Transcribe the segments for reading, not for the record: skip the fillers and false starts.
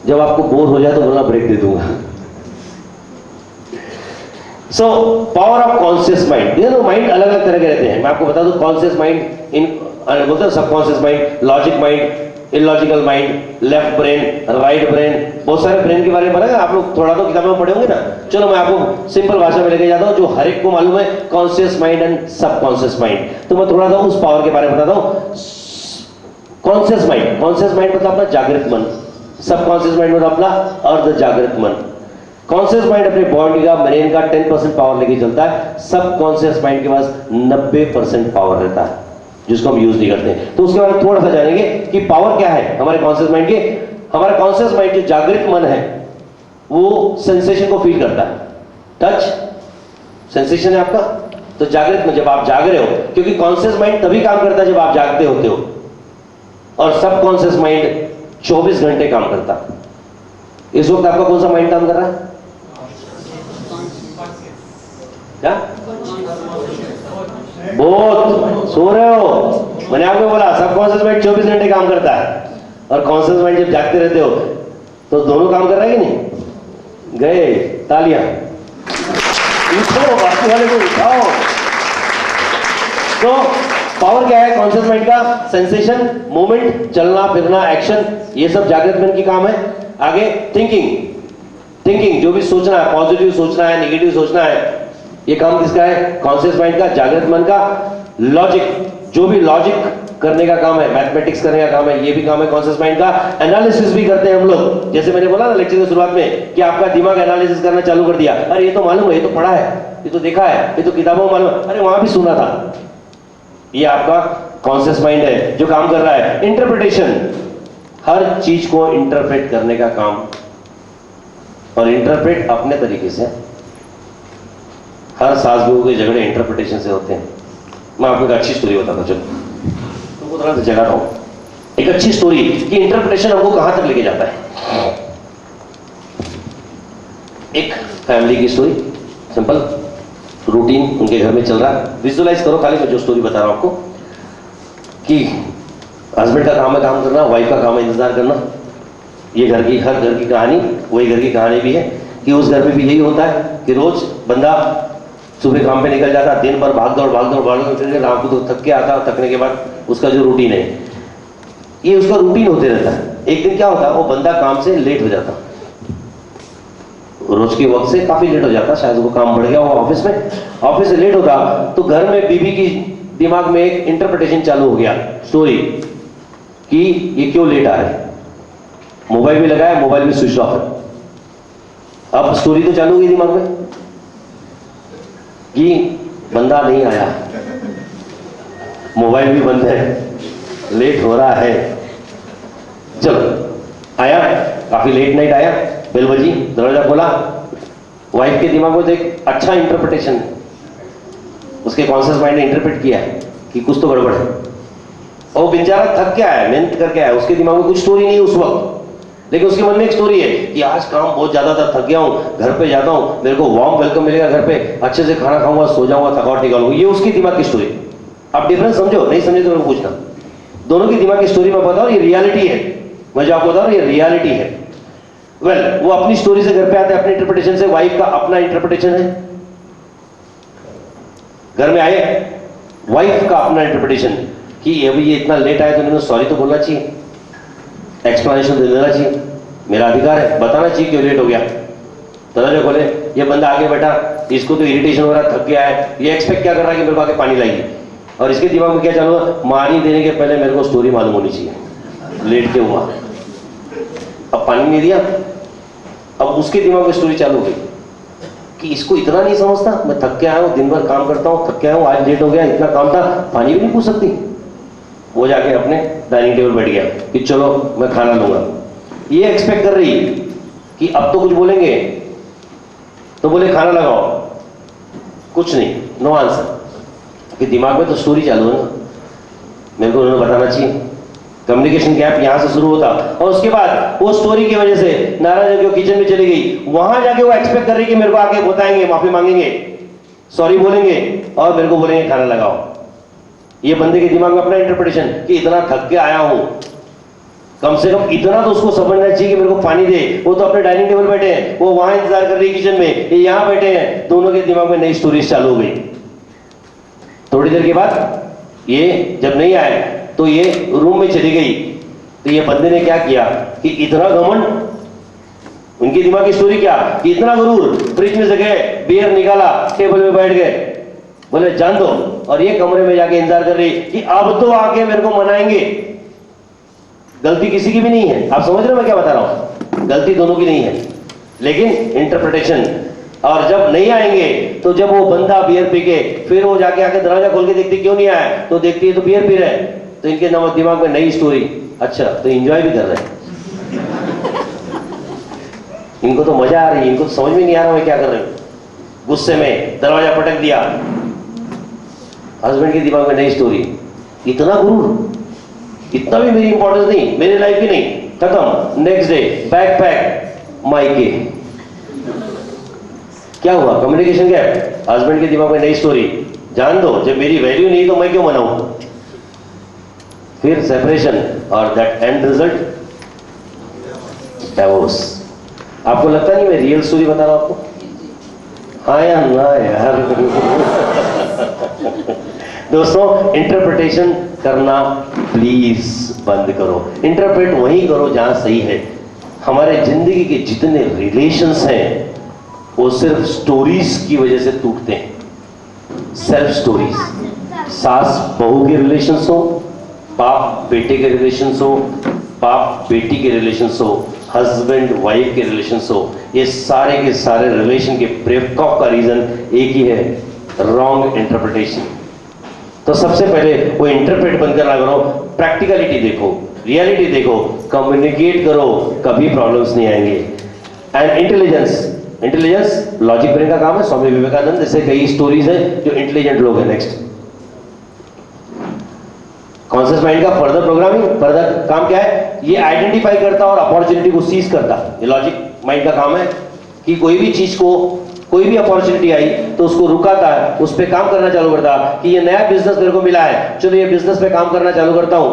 जब आपको बोर हो जाए तो बोलना ब्रेक दे दूंगा। So power of conscious mind, ये माइंड अलग अलग तरह के रहते हैं। मैं आपको बता दूं, कॉन्शियस माइंड इन बोलते हैं subconscious mind, logic mind, illogical mind, left brain, right brain, बहुत सारे ब्रेन के बारे में पढ़ा। आप लोग थोड़ा तो किताबों में पढ़े होंगे ना। चलो मैं आपको सिंपल भाषा में लेके जाता हूँ जो हर एक को मालूम है, conscious mind and subconscious mind. तो मैं थोड़ा सा उस पावर के बारे में बताता हूँ। कॉन्शियस माइंड, कॉन्शियस माइंड मतलब अपना जागृत मन, सबकॉन्शियस माइंड मतलब अपना अर्ध जागृत मन। कॉन्शियस माइंड अपने बॉडी का, ब्रेन का 10% पावर लेके चलता है, सबकॉन्शियस माइंड के पास 90% पावर रहता है जिसको हम यूज नहीं करते। तो उसके बारे में थोड़ा सा जानेंगे कि पावर क्या है हमारे कॉन्शियस माइंड के। हमारा कॉन्शियस माइंड जो जागृत मन है वो सेंसेशन को फील करता है। टच सेंसेशन है आपका, तो जागृत में जब आप जाग रहे हो, क्योंकि कॉन्शियस माइंड तभी काम करता है जब आप जागते होते हो, और सबकॉन्शियस माइंड 24 घंटे काम करता है। इस वक्त आपका कौन सा माइंड काम कर रहा है? क्या? बहुत सो रहे हो। मैंने आपको बोला सबकॉन्शियस माइंड 24 घंटे काम करता है, और कॉन्शियस माइंड जब जागते रहते हो तो दोनों काम कर रहा है कि नहीं? गए तालियां, उठो, बाकी वाले को उठाओ। तो पावर क्या है कॉन्शियस माइंड का? सेंसेशन, मूवमेंट, चलना फिरना, एक्शन, ये सब जागृत मन की काम है। आगे थिंकिंग, थिंकिंग जो भी सोचना है, पॉजिटिव सोचना है, नेगेटिव सोचना है, ये काम किसका है? कॉन्शियस माइंड का, जागृत मन का। लॉजिक, जो भी लॉजिक करने का काम है, मैथमेटिक्स करने का काम है, ये भी काम है कॉन्शियस माइंड का। एनालिसिस भी करते हैं हम लोग, जैसे मैंने बोला ना लेक्चर की शुरुआत में कि आपका दिमाग एनालिसिस करना चालू कर दिया। अरे ये तो मालूम है, ये तो पढ़ा है, ये तो देखा है, ये तो किताबों में मालूम है, अरे वहां भी सुना था। ये आपका कॉन्शियस माइंड है जो काम कर रहा है। इंटरप्रिटेशन, हर चीज को इंटरप्रेट करने का काम, और इंटरप्रेट अपने तरीके से। हर सास बहू के झगड़े इंटरप्रिटेशन से होते हैं। मैं आपको एक अच्छी स्टोरी बताता हूं, चलो तुमको थोड़ा जगा रहा हूं। एक अच्छी स्टोरी कि इंटरप्रिटेशन हमको कहां तक लेके जाता है। एक फैमिली की स्टोरी, सिंपल रूटीन उनके घर में चल रहा है। विजुअलाइज करो खाली, मैं जो स्टोरी बता रहा हूं आपको, कि हस्बैंड का काम है काम करना, वाइफ का काम है इंतजार करना। ये घर की, हर घर की कहानी वही घर की कहानी भी है कि उस घर में भी यही होता है कि रोज बंदा सुबह काम पे निकल जाता, दिन भर भाग दौड़ करके रात को तो थक के आता, थकने के बाद उसका जो रूटीन है, ये उसका रूटीन होते रहता है। एक दिन क्या होता है, वो बंदा काम से लेट हो जाता, रोज के वक्त से काफी लेट हो जाता, शायद वो काम बढ़ गया हो ऑफिस में, ऑफिस से लेट होता, तो घर में बीवी की दिमाग में एक इंटरप्रिटेशन चालू हो गया स्टोरी कि ये क्यों लेट आ रहा है। मोबाइल भी लगाया, मोबाइल भी स्विच ऑफ है। अब स्टोरी तो चालू हुई दिमाग में कि बंदा नहीं आया, मोबाइल भी बंद है, लेट हो रहा है। चलो आया, काफी लेट नाइट आया, बेल बजी, दरवाजा खोला, वाइफ के दिमाग में तो एक अच्छा इंटरप्रिटेशन, उसके कॉन्शियस माइंड ने इंटरप्रेट किया कि कुछ तो गड़बड़ है, और वो बेचारा थक के आया, मेहनत करके आया, उसके दिमाग में कुछ स्टोरी नहीं है उस वक्त, लेकिन उसके मन में एक स्टोरी है कि आज काम बहुत ज्यादा था, थक गया हूं, घर पे जाता हूं, मेरे को वार्म वेलकम मिलेगा घर पे, अच्छे से खाना खाऊंगा, सो जाऊंगा, थकावट निकालूंगा। ये उसकी दिमाग की स्टोरी। आप डिफरेंस समझो, नहीं समझे तो मेरे को पूछना। दोनों की दिमाग की स्टोरी मैं बताऊं, ये रियलिटी है, मैं जो आपको बता रहा हूं ये रियलिटी है। वेल, वो अपनी स्टोरी से घर पे आते हैं, अपने इंटरप्रिटेशन से, वाइफ का अपना इंटरप्रिटेशन है। घर में आए, वाइफ का अपना इंटरप्रिटेशन कि अभी ये इतना लेट आया तो इन्होंने सॉरी तो बोलना चाहिए, एक्सप्लेनेशन दे देना चाहिए, मेरा अधिकार है, बताना चाहिए क्यों लेट हो गया। दरवाजा खोले, ये बंदा आगे बैठा, इसको तो इरिटेशन हो रहा है, थक गया है, ये एक्सपेक्ट क्या कर रहा है कि मेरे को आके पानी लाइए, और इसके दिमाग में क्या चालू है, पानी देने के पहले मेरे को स्टोरी मालूम होनी चाहिए, लेट के हुआ, अब पानी नहीं दिया, अब उसके दिमाग में स्टोरी चालू हो गई कि इसको इतना नहीं समझता, मैं थक के आया हूँ, दिन भर काम करता हूँ, थक के आया हूँ, आज लेट हो गया, इतना काम था, पानी भी नहीं पूछ सकती। वो जाके अपने डाइनिंग टेबल बैठ गया कि चलो मैं खाना लूंगा। ये एक्सपेक्ट कर रही कि अब तो कुछ बोलेंगे, तो बोले खाना लगाओ, कुछ नहीं, नो आंसर, कि दिमाग में तो स्टोरी चालू है ना, मेरे को उन्होंने बताना चाहिए। कम्युनिकेशन गैप यहां से शुरू होता, और उसके बाद वो स्टोरी की वजह से नाराज होकर किचन में चली गई, वहां जाके वो एक्सपेक्ट कर रही कि मेरे को आके बताएंगे, माफी मांगेंगे, सॉरी बोलेंगे, और मेरे को बोलेंगे खाना लगाओ। ये बंदे के दिमाग में अपना इंटरप्रिटेशन कि इतना थक के आया हूं, कम से कम इतना तो उसको समझना चाहिए कि मेरे को पानी दे। वो तो अपने डाइनिंग टेबल बैठे हैं, वो वहां इंतजार कर रही है किचन में, ये यहां बैठे हैं, दोनों के दिमाग में नई स्टोरीज चालू हो गई। थोड़ी देर के बाद ये जब नहीं आए तो ये रूम में चली गई। तो ये बंदे ने क्या किया कि इतना घमंड, उनकी दिमाग की स्टोरी क्या कि इतना गुरूर, फ्रिज में से गए, बियर निकाला, टेबल में बैठ गए, बोले जान दो। और ये कमरे में जाके इंतजार कर रही कि अब तो आके मेरे को मनाएंगे। गलती किसी की भी नहीं है, आप समझ रहे हो मैं क्या बता रहा हूं, गलती दोनों की नहीं है, लेकिन इंटरप्रिटेशन। और जब नहीं आएंगे तो जब वो बंदा बियर पी के फिर वो जाके आके दरवाजा खोल के देखती क्यों नहीं आया, तो देखती है तो बियर पी रहे हैं, तो इनके दिमाग में नई स्टोरी, अच्छा तो एंजॉय भी कर रहे हैं, इनको तो मजा आ रही है, इनको तो समझ में नहीं आ रहा मैं क्या कर रही हूं। गुस्से में दरवाजा पटक दिया, हस्बैंड के दिमाग में नई स्टोरी, इतना गुरूर, इतना भी मेरी इंपॉर्टेंस नहीं, मेरी लाइफ की नहीं, खत्म। नेक्स्ट डे बैग पैक, मायके। क्या हुआ, कम्युनिकेशन गैप, हस्बैंड के दिमाग में नई स्टोरी, जान दो जब मेरी वैल्यू नहीं तो मैं क्यों मनाऊं। फिर सेपरेशन और दैट एंड रिजल्ट डिवोर्स। आपको लगता नहीं मैं रियल स्टोरी बता रहा हूं आपको? हाँ या ना यार दोस्तों, इंटरप्रिटेशन करना प्लीज बंद करो। इंटरप्रेट वहीं करो जहां सही है। हमारे जिंदगी के जितने रिलेशंस हैं वो सिर्फ स्टोरीज की वजह से टूटते हैं। सेल्फ स्टोरीज, सास बहू के रिलेशंस हो, बाप बेटे के रिलेशंस हो, बाप बेटी के रिलेशंस हो, हस्बैंड वाइफ के रिलेशंस हो, ये सारे के सारे रिलेशन के ब्रेकअप का रीजन एक ही है, रॉन्ग इंटरप्रिटेशन। तो सबसे पहले वो इंटरप्रेट बंद करना करो, प्रैक्टिकलिटी देखो, रियलिटी देखो, कम्युनिकेट करो, कभी प्रॉब्लम्स नहीं आएंगे। And intelligence, intelligence logic brain का काम है। स्वामी विवेकानंद जैसे कई स्टोरीज हैं जो इंटेलिजेंट लोग हैं। नेक्स्ट, कॉन्शियस माइंड का फर्दर प्रोग्रामिंग, फर्दर काम क्या है, ये आइडेंटिफाई करता और अपॉर्चुनिटी को सीज करता। ये लॉजिक माइंड का काम है कि कोई भी चीज को, कोई भी अपॉर्चुनिटी आई तो उसको रुकाता है, उस पर काम करना चालू करता कि ये नया बिजनेस मेरे को मिला है, चलो ये बिजनेस पे काम करना चालू करता हूं,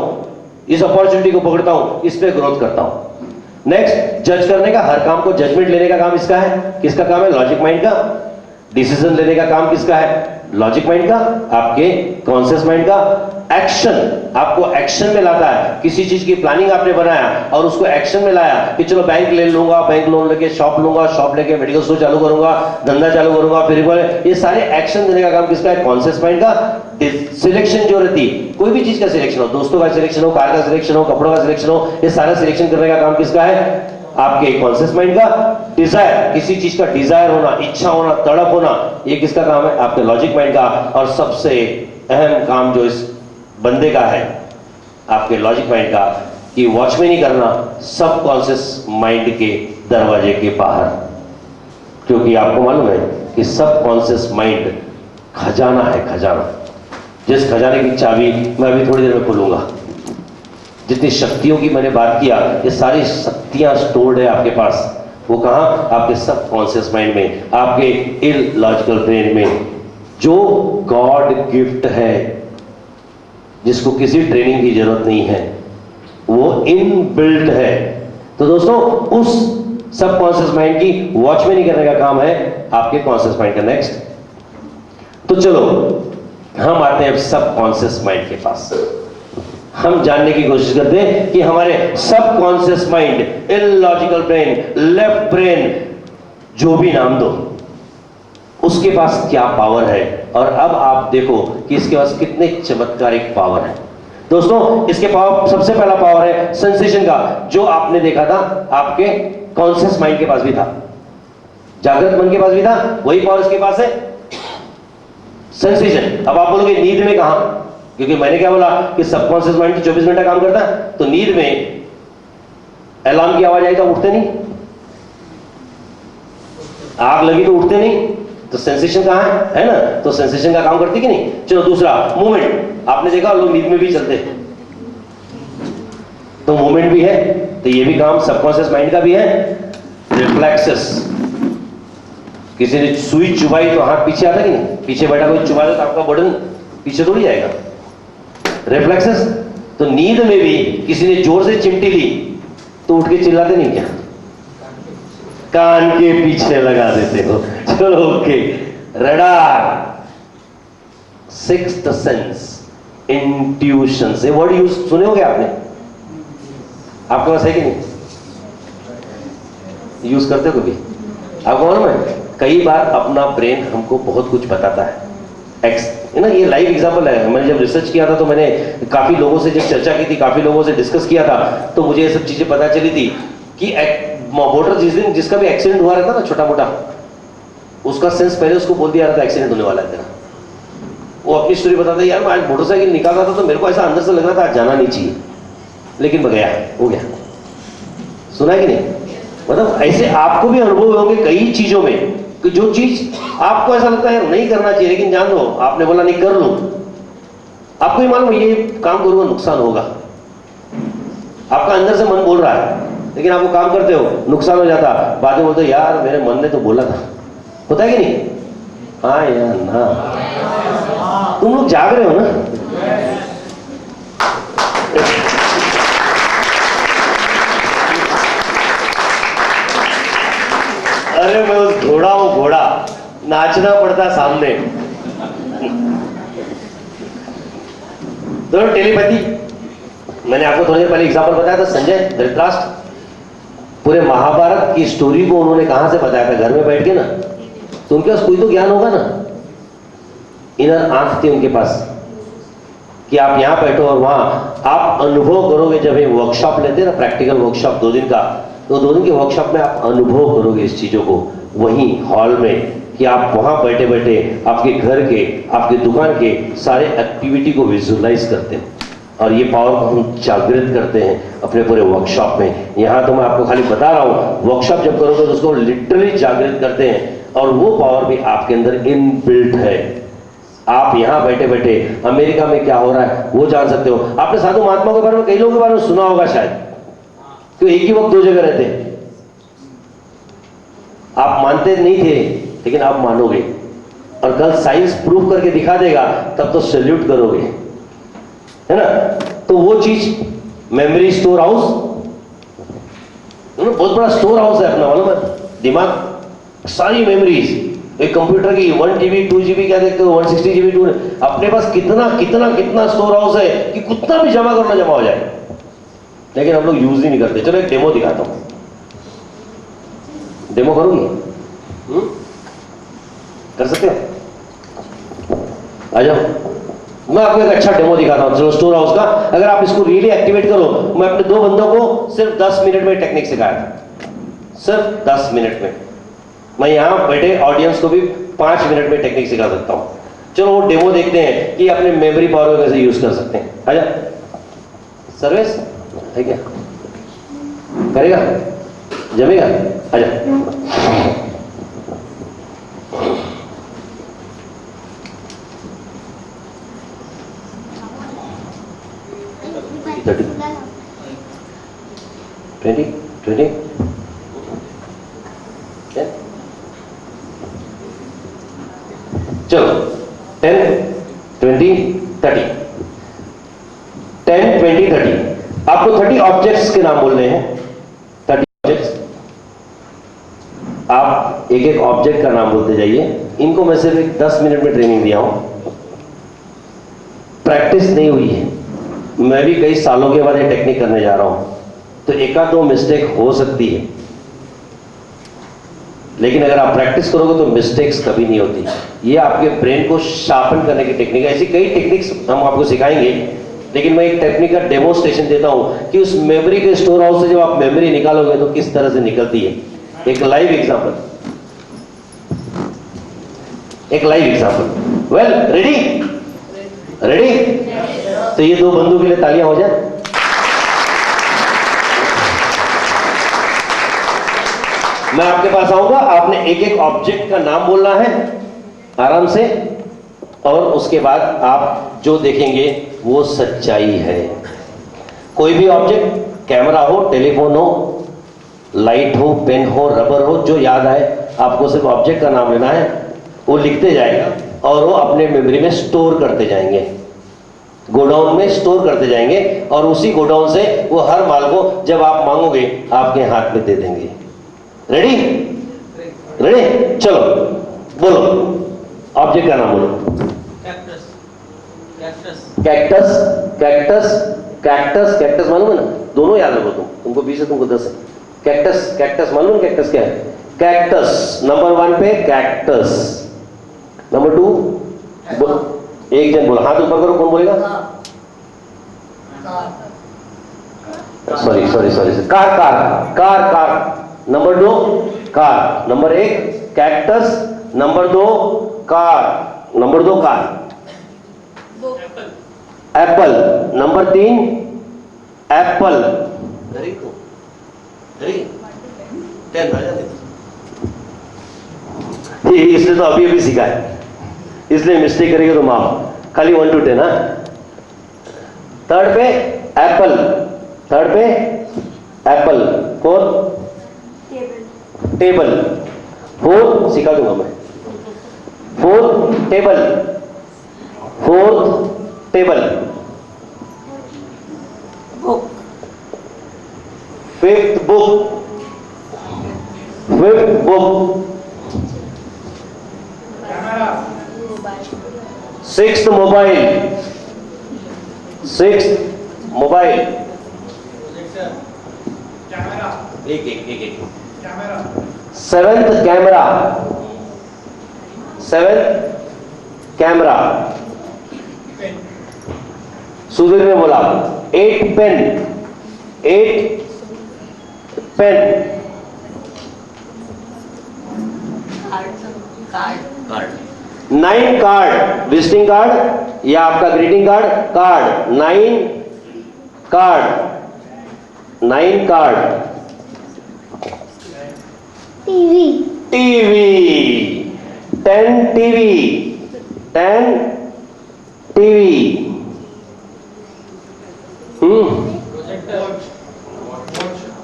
इस अपॉर्चुनिटी को पकड़ता हूं, इस पे ग्रोथ करता हूं। नेक्स्ट, जज करने का, हर काम को जजमेंट लेने का काम इसका है। किसका काम है? लॉजिक माइंड का। डिसीजन लेने का काम किसका है? लॉजिक माइंड का, आपके कॉन्शियस माइंड का। एक्शन, आपको एक्शन में लाता है। किसी चीज की प्लानिंग आपने बनाया और उसको एक्शन में लाया कि चलो बैंक ले लूंगा, बैंक लोन लेके शॉप लूंगा, शॉप लेके मेडिकल स्टोर चालू करूंगा, धंधा चालू करूंगा, फिर ये सारे एक्शन देने का काम किसका है? कॉन्शियस माइंड का। सिलेक्शन जो रहती, कोई भी चीज का सिलेक्शन हो, दोस्तों का सिलेक्शन हो, कार का सिलेक्शन हो, कपड़ों का सिलेक्शन हो, ये सारा सिलेक्शन करने का काम किसका है? आपके कॉन्शियस माइंड का। डिजायर, किसी चीज का डिजायर होना, इच्छा होना, तड़प होना, ये किसका काम है? आपके लॉजिक माइंड का। और सबसे अहम काम जो इस बंदे का है, आपके लॉजिक माइंड का, कि वॉचमैनी करना सब कॉन्शियस माइंड के दरवाजे के बाहर। क्योंकि आपको मालूम है कि सब कॉन्शियस माइंड खजाना है, खजाना। जिस खजाने की चाबी मैं अभी थोड़ी देर में खोलूंगा, जितनी शक्तियों की मैंने बात किया, ये सारी शक्तियां स्टोर्ड है आपके पास। वो कहां? आपके सब कॉन्शियस माइंड में, आपके इलॉजिकल ब्रेन में, जो गॉड गिफ्ट है, जिसको किसी ट्रेनिंग की जरूरत नहीं है, वो इनबिल्ट है। तो दोस्तों, उस सब कॉन्शियस माइंड की वॉचमैनी करने का काम है आपके कॉन्शियस माइंड का। नेक्स्ट, तो चलो हम आते हैं सब कॉन्शियस माइंड के पास। हम जानने की कोशिश करते हैं कि हमारे सब conscious mind, illogical brain, left brain, जो भी नाम दो, उसके पास क्या पावर है। और अब आप देखो कि इसके पास कितने चमत्कारिक पावर है। दोस्तों, इसके पावर, सबसे पहला पावर है सेंसेशन का, जो आपने देखा था आपके कॉन्शियस माइंड के पास भी था, जागृत मन के पास भी था, वही पावर इसके पास है, सेंसेशन। अब आप बोलोगे नींद में कहां? क्योंकि मैंने क्या बोला कि सबकॉन्शियस माइंड 24 घंटा काम करता है, तो नींद में अलार्म की आवाज आई तो उठते नहीं, आग लगी तो उठते नहीं, तो सेंसेशन कहां है ना? तो सेंसेशन का काम करती कि नहीं? चलो दूसरा, मूवमेंट। आपने देखा लोग नींद में भी चलते, तो मूवमेंट भी है, तो ये भी काम सबकॉन्शियस माइंड का भी है। रिफ्लेक्सेस, किसी ने सुई चुभाई तो हाथ पीछे आता कि नहीं? पीछे बैठा कोई चुभा दे तो आपका बटन पीछे थोड़ी जाएगा। रिफ्लेक्सेस, तो नींद में भी किसी ने जोर से चिमटी ली तो उठ के चिल्लाते नहीं क्या? कान के पीछे लगा देते हो। चलो okay. Radar, sixth sense, intuition से वर्ड यूज सुने होंगे आपने, आपके पास है कि नहीं? यूज करते हो कभी? आपको मालूम है कई बार अपना ब्रेन हमको बहुत कुछ बताता है। ना ये लाइव एग्जांपल है। मैंने जब रिसर्च किया था तो मैंने काफी लोगों से जब चर्चा की थी, काफी लोगों से डिस्कस किया था, तो मुझे ये सब चीजें पता चली थी कि वोटर जिस दिन जिसका भी एक्सीडेंट हुआ रहता ना छोटा मोटा, उसका सेंस पहले उसको बोल दिया रहता एक्सीडेंट होने वाला है तेरा। वो अपनी स्टोरी बताता है, यार मैं आज मोटरसाइकिल निकाल रहा था तो मेरे को ऐसा अंदर से लग रहा था आज जाना नहीं चाहिए, लेकिन गया, हो गया। सुना है कि नहीं? मतलब ऐसे आपको भी अनुभव होंगे कई चीजों में कि जो चीज आपको ऐसा लगता है नहीं करना चाहिए, लेकिन जान दो आपने बोला नहीं कर लूं, आपको ही मालूम ये काम करूंगा नुकसान होगा, आपका अंदर से मन बोल रहा है, लेकिन आप वो काम करते हो, नुकसान हो जाता, बाद में बोलते हो यार मेरे मन ने तो बोला था। होता है कि नहीं? हाँ या ना? तुम लोग जाग रहे हो ना? अरे मैं उस घोड़ा हूं, घोड़ा नाचना पड़ता सामने। तो टेलीपैथी, मैंने आपको थोड़ी देर पहले एग्जांपल बताया था, संजय धृतराष्ट्र, पूरे महाभारत की स्टोरी को उन्होंने कहां से बताया था? घर में बैठ के ना। तो उनके पास कोई तो ज्ञान होगा ना, इनर आंख थी उनके पास कि आप यहां बैठो और वहां आप अनुभव करोगे। जब ये वर्कशॉप लेते हैं ना, प्रैक्टिकल वर्कशॉप 2 दिन का, तो 2 दिन के वर्कशॉप में आप अनुभव करोगे इस चीजों को वहीं हॉल में, कि आप वहां बैठे बैठे आपके घर के, आपके दुकान के सारे एक्टिविटी को विजुअलाइज करते हैं, और ये पावर को हम जागृत करते हैं अपने पूरे वर्कशॉप में। यहां तो मैं आपको खाली बता रहा हूं, वर्कशॉप जब करोगे तो उसको लिटरली जागृत करते हैं, और वो पावर भी आपके अंदर इनबिल्ट है। आप यहां बैठे बैठे अमेरिका में क्या हो रहा है वो जान सकते हो। आपने साधु महात्मा के बारे में, कई लोगों के बारे में सुना होगा शायद, तो एक ही वक्त 2 जगह रहते हैं। आप मानते नहीं थे, लेकिन आप मानोगे, और कल साइंस प्रूव करके दिखा देगा, तब तो सैल्यूट करोगे, है ना? तो वो चीज मेमोरी स्टोर हाउस, बहुत बड़ा स्टोर हाउस है अपना, मालूम है? दिमाग, सारी मेमोरीज, एक कंप्यूटर की 1 GB 2 GB क्या देखते हो, 160 GB अपने पास कितना कितना कितना स्टोर हाउस है कि कितना भी जमा करना जमा हो जाए, लेकिन हम लोग यूज ही नहीं करते। चलो एक डेमो दिखाता हूं, डेमो करूंगी? कर सकते हो? आ जाओ, मैं आपको एक अच्छा डेमो दिखाता हूं चलो स्टोर हाउस का। अगर आप इसको रियली एक्टिवेट करो, मैं अपने 2 बंदों को सिर्फ 10 मिनट में टेक्निक सिखाया था, सिर्फ 10 मिनट में। मैं यहां बैठे ऑडियंस को भी 5 मिनट में टेक्निक सिखा सकता हूं। चलो वो डेमो देखते हैं कि अपने मेमोरी पावर को कैसे यूज कर सकते हैं। आ जा, सर्विस है क्या? करेगा? जमेगा? आ जा। ट्वेंटी चलो 10, 20, 30, 10, 20, 30। आपको 30 ऑब्जेक्ट्स के नाम बोलने हैं। 30 ऑब्जेक्ट्स, आप एक एक ऑब्जेक्ट का नाम बोलते जाइए। इनको मैं सिर्फ 10 मिनट में ट्रेनिंग दिया हूं, प्रैक्टिस नहीं हुई है। मैं भी कई सालों के बाद ये टेक्निक करने जा रहा हूं, तो 1-2 मिस्टेक हो सकती है, लेकिन अगर आप प्रैक्टिस करोगे तो मिस्टेक्स कभी नहीं होती। ये आपके ब्रेन को शार्पन करने की टेक्निक है। ऐसी कई टेक्निक्स हम आपको सिखाएंगे, लेकिन मैं एक टेक्निक का डेमोस्ट्रेशन देता हूं कि उस मेमोरी के स्टोर हाउस से जब आप मेमोरी निकालोगे तो किस तरह से निकलती है। एक लाइव एग्जांपल, एक live example. Well, ready? Ready? तो ये 2 बंदों के लिए तालियां हो जाए। मैं आपके पास आऊंगा, आपने एक एक ऑब्जेक्ट का नाम बोलना है आराम से, और उसके बाद आप जो देखेंगे वो सच्चाई है। कोई भी ऑब्जेक्ट, कैमरा हो, टेलीफोन हो, लाइट हो, पेन हो, रबर हो, जो याद आए आपको सिर्फ ऑब्जेक्ट का नाम लेना है, वो लिखते जाएगा और वो अपने मेमोरी में स्टोर करते जाएंगे। गोडाउन में स्टोर करते जाएंगे और उसी गोडाउन से वो हर माल को जब आप मांगोगे आपके हाथ में दे देंगे। रेडी? रेडी? चलो बोलो, ऑब्जेक्ट का नाम बोलो। Cactus. Cactus. Cactus, cactus, cactus, cactus मालूम है ना? दोनों याद रखो तुमको 20 है, तुमको 10 है। कैक्टस, कैक्टस मालूम है कैक्टस क्या है? कैक्टस नंबर 1 पे कैक्टस। नंबर 2 एक जन बोला, हाथ ऊपर करो, कौन बोलेगा? Sorry sorry sorry, car car car car. Number 2 car, number 1 cactus, number 2 car, number 2 car. Apple, number 3 Apple. Very good, very 10 आ जाते। इसने तो अभी अभी सीखा है, इसलिए मिस्टेक करेंगे तो माफ। खाली 1 to 10 है। थर्ड पे एप्पल, थर्ड पे एप्पल। फोर्थ टेबल, फोर्थ सिखा दूंगा मैं। Fourth table, fourth table. Fifth book, fifth book. Sixth mobile, sixth mobile. एक एक एक एक। Seventh camera, seventh camera. Sudhir ने बोला 8 pen, 8 pen. Card, 9 card, visiting card या आपका greeting card, card 9 card, 9 card. TV, TV 10 TV, 10 TV.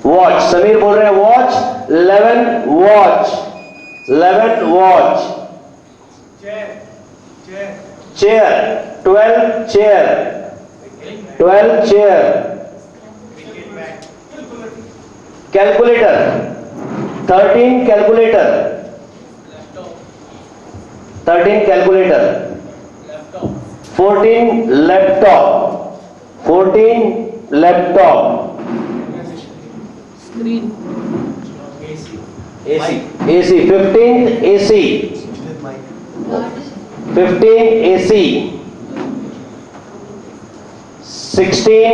Watch, Sameer बोल रहे हैं watch, 11 watch, 11 watch. Chair, 12 chair, 12 chair. Calculator, 13 calculator, 13 calculator. 14 laptop, 14 laptop. Screen. AC, AC 15 AC, 15 AC. 16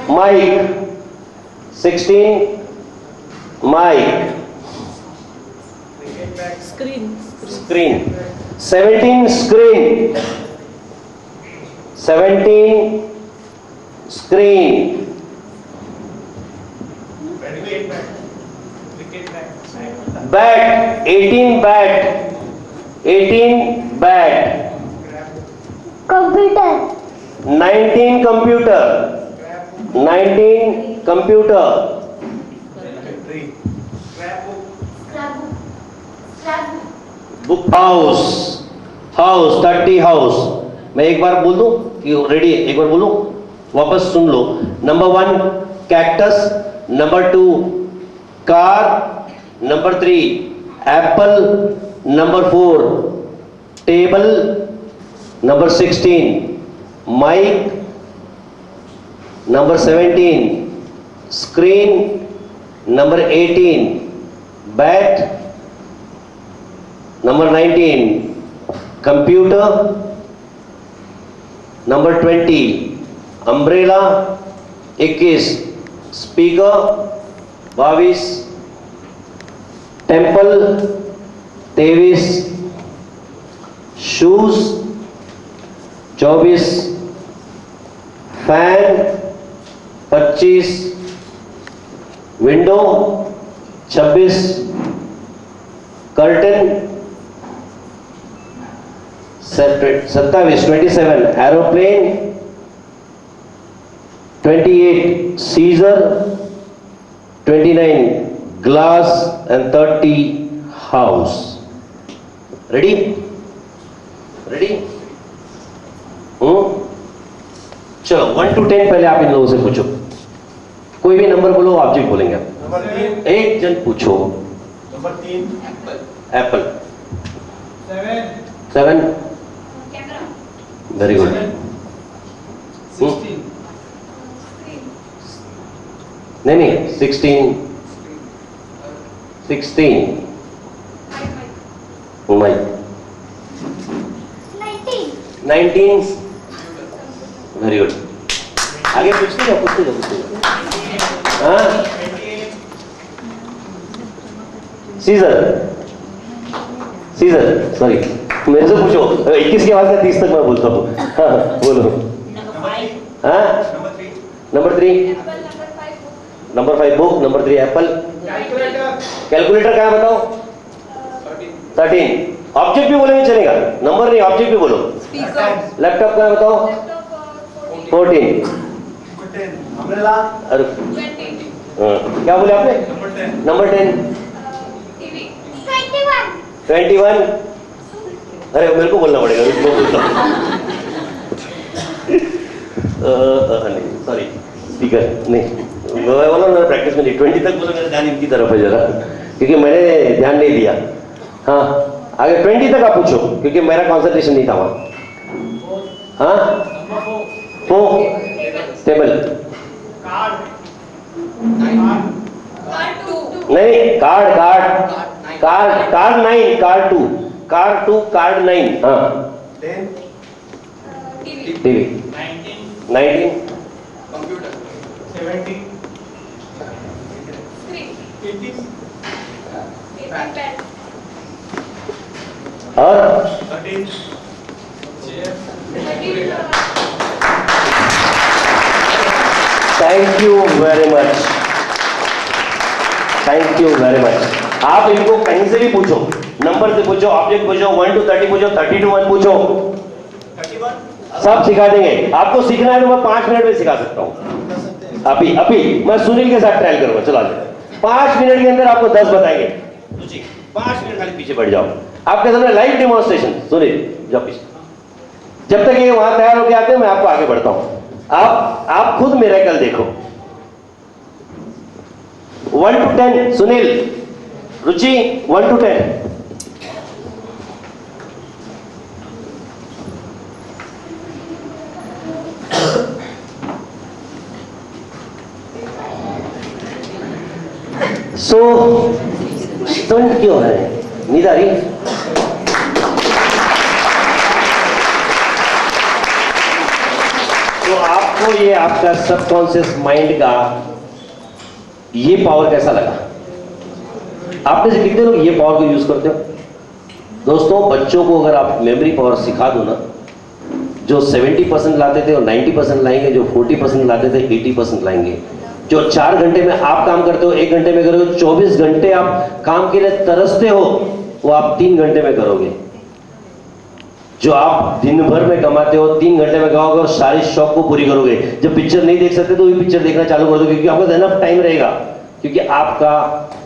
mic, 16 mic. Screen. Screen, 17 screen, 17 screen. Bat, 18 bat, 18 bat. Computer, 19 computer, 19 computer. Book house, house 30 house. मैं एक बार बोल दूं कि ready? एक बार बोलूं, वापस सुन लो। Number 1 cactus, number 2 car, number 3 apple, number 4 table, number 16 mike, number 17 screen, number 18 bat, number 19 computer, number 20 umbrella, 21 speaker, 22 temple, 23 shoes, 24 fan, 25 window, 26 curtain, 27 aeroplane, 28 scissor, 29 glass and 30 house. Ready? Ready? चलो 1 to 10 पहले आप इन लोगों से पूछो, कोई भी number बोलो, object बोलेंगे आप। नंबर 3। एक जन पूछो। नंबर 3। एप्पल। 7। 7। Very good. 16. नहीं 16। 16 माइक। 19। Very good. आगे पूछते जाओ। हाँ, सीजर। सॉरी, मेरे से पूछो। 21 के बाद का 30 तक मैं बोलता हूँ। हाँ, बोलो। हाँ, number 3। Number 5 book. Number 3 Apple. Calculator क्या है बताओ? 13। ऑब्जेक्ट भी बोलेंगे चलेगा, नंबर नहीं, ऑब्जेक्ट भी बोलो। लैपटॉप का बताओ? 14। अम्ब्रेला। अरे क्या बोले आपने? नंबर 10। 21। अरे मेरे को बोलना पड़ेगा, मैं बोलता हूँ। नहीं सॉरी, स्पीकर नहीं, मैं बोला ना प्रैक्टिस में नहीं। 20 तक बोला, मेरा ध्यान इनकी तरफ है जरा, क्योंकि मैंने ध्यान नहीं दिया। हाँ, आगे 20 तक आप पूछो, क्योंकि मेरा कंसंट्रेशन नहीं था वहाँ। हाँ, 4 टेबल। नहीं, कार्ड 9, कार्ड 2, कार्ड 9। हाँ, 10। टीवी। 19। Computer. 70। 80। और 13। Thank you very much, thank you very much. आप इनको कहीं से भी पूछो, नंबर से पूछो, ऑब्जेक्ट पूछो, 1 to 30 पूछो, 30 to 1 पूछो, 31। सब सिखा देंगे। आपको सीखना है तो मैं 5 मिनट में सिखा सकता हूँ। अभी मैं सुनील के साथ ट्रायल करूंगा, चला जाए 5 मिनट के अंदर आपको 10 बताएंगे। 5 मिनट खाली पीछे बैठ जाओ, आपके सामने लाइव डेमोन्स्ट्रेशन। सुनील जाओ पीछे, जब तक ये वहां तैयार होकर आते हैं मैं आपको आगे बढ़ता हूं। आप खुद मिरेकल देखो। 1 to 10 Sunil, Ruchi 1 to 10। So stunt क्यों है? नींद आ रही? तो आपको ये आपका सबकॉन्शियस माइंड का ये पावर कैसा लगा? आप में से कितने लोग ये पावर को यूज करते हो? दोस्तों, बच्चों को अगर आप मेमोरी पावर सिखा दो ना, जो 70% लाते थे वो 90% लाएंगे, जो 40% लाते थे 80% लाएंगे। जो 4 घंटे में आप काम करते हो 1 घंटे में करोगे, 24 घंटे आप काम के लिए तरसते हो वो आप 3 घंटे में करोगे। जो आप दिन भर में कमाते हो 3 घंटे में कमाओगे और सारे शौक को पूरी करोगे। जब पिक्चर नहीं देख सकते तो भी पिक्चर देखना चालू कर दो, क्योंकि आपका इनफ टाइम रहेगा, क्योंकि आपका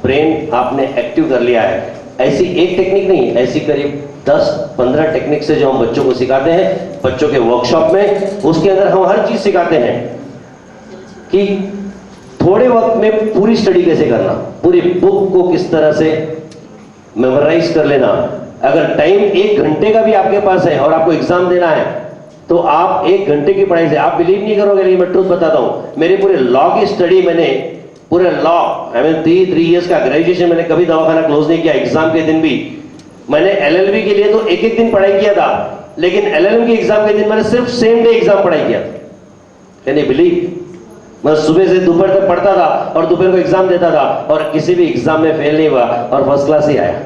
ब्रेन आपने एक्टिव कर लिया है। ऐसी एक टेक्निक नहीं, ऐसी करीब 10-15 टेक्निक से जो हम बच्चों को सिखाते हैं बच्चों के वर्कशॉप में। उसके अंदर हम हर चीज सिखाते हैं कि थोड़े वक्त में पूरी स्टडी कैसे करना, पूरी बुक को किस तरह से मेमोराइज कर लेना। अगर टाइम 1 घंटे का भी आपके पास है और आपको एग्जाम देना है तो आप 1 घंटे की पढ़ाई से, आप बिलीव नहीं करोगे लेकिन मैं ट्रूथ बताता हूं, मेरे पूरे लॉ की स्टडी, मैंने पूरे लॉ, आई मीन 3 इयर्स का ग्रेजुएशन, मैंने कभी दवाखाना क्लोज नहीं किया। एग्जाम के दिन भी मैंने LLB के लिए तो एक दिन पढ़ाई किया था, लेकिन LLM के एग्जाम के दिन मैंने सिर्फ सेम डे एग्जाम पढ़ाई किया। Can you believe? मैं सुबह से दोपहर तक पढ़ता था और दोपहर को एग्जाम देता था और किसी भी एग्जाम में फेल नहीं हुआ और फर्स्ट क्लास ही आया।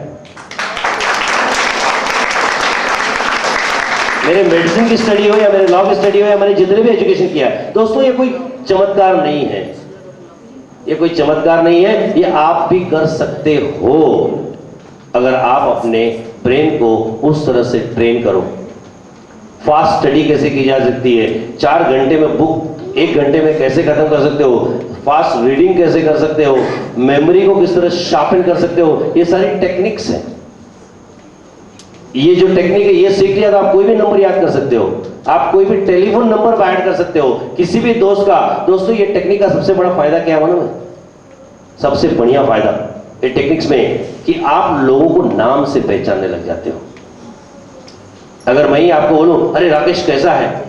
मेरे मेडिसिन की स्टडी हो या मेरे लॉ की स्टडी हो या मैंने जितने भी एजुकेशन किया है, दोस्तों ये कोई चमत्कार नहीं है, ये कोई चमत्कार नहीं है, ये आप भी कर सकते हो अगर आप अपने ब्रेन को उस तरह से ट्रेन करो। फास्ट स्टडी कैसे की जा सकती है, 4 घंटे में बुक 1 घंटे में कैसे खत्म कर सकते हो, फास्ट रीडिंग कैसे कर सकते हो, मेमोरी को किस तरह शार्पन कर सकते हो, ये सारी टेक्निक्स हैं। ये जो टेक्निक है ये सीख लिया तो आप कोई भी नंबर याद कर सकते हो, आप कोई भी टेलीफोन नंबर ऐड कर सकते हो किसी भी दोस्त का। दोस्तों ये टेक्निक का सबसे बड़ा फायदा क्या है मालूम है? सबसे बढ़िया फायदा ये टेक्निक्स में कि आप लोगों को नाम से पहचानने लग जाते हो। अगर मैं ही आपको बोलूं अरे राकेश कैसा है,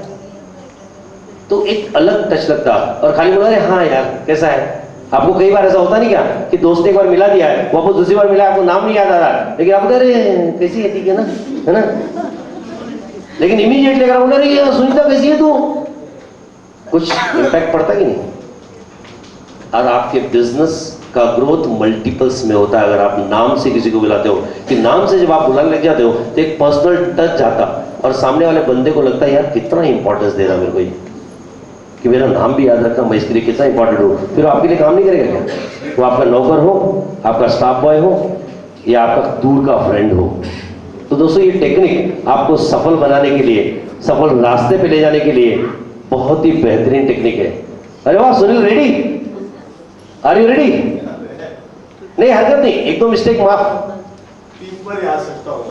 तो एक अलग टच लगता, और खाली बोला अरे हाँ यार कैसा है। आपको कई बार ऐसा होता नहीं क्या कि दोस्त ने एक बार मिला दिया है, वापस दूसरी बार मिला, आपको नाम नहीं याद आ रहा, लेकिन आप अरे कैसी है, ठीक है ना, है ना, लेकिन इमीडिएटली अगर बोला अरे सुनीता कैसी है तू, कुछ इम्पैक्ट पड़ता कि नहीं। और आपके बिजनेस का ग्रोथ मल्टीपल्स में होता है अगर आप नाम से किसी को बुलाते हो। कि नाम से जब आप बुलाने लग जाते हो तो एक पर्सनल टच जाता, और सामने वाले बंदे को लगता है यार कितना इंपॉर्टेंस दे रहा मेरे को ये, कि मेरा नाम भी याद रखना, मैं इसके लिए कितना इंपॉर्टेंट हूँ। फिर आपके लिए काम नहीं करेगा क्या? वो आपका नौकर हो, आपका स्टाफ बॉय हो, या आपका दूर का फ्रेंड हो। तो दोस्तों ये टेक्निक आपको सफल बनाने के लिए, सफल रास्ते पे ले जाने के लिए बहुत ही बेहतरीन टेक्निक है। अरे वाह Sunil, ready? Are you ready? नहीं हरकत नहीं, एक दो मिस्टेक माफ। 3 पर ही आ सकता हूँ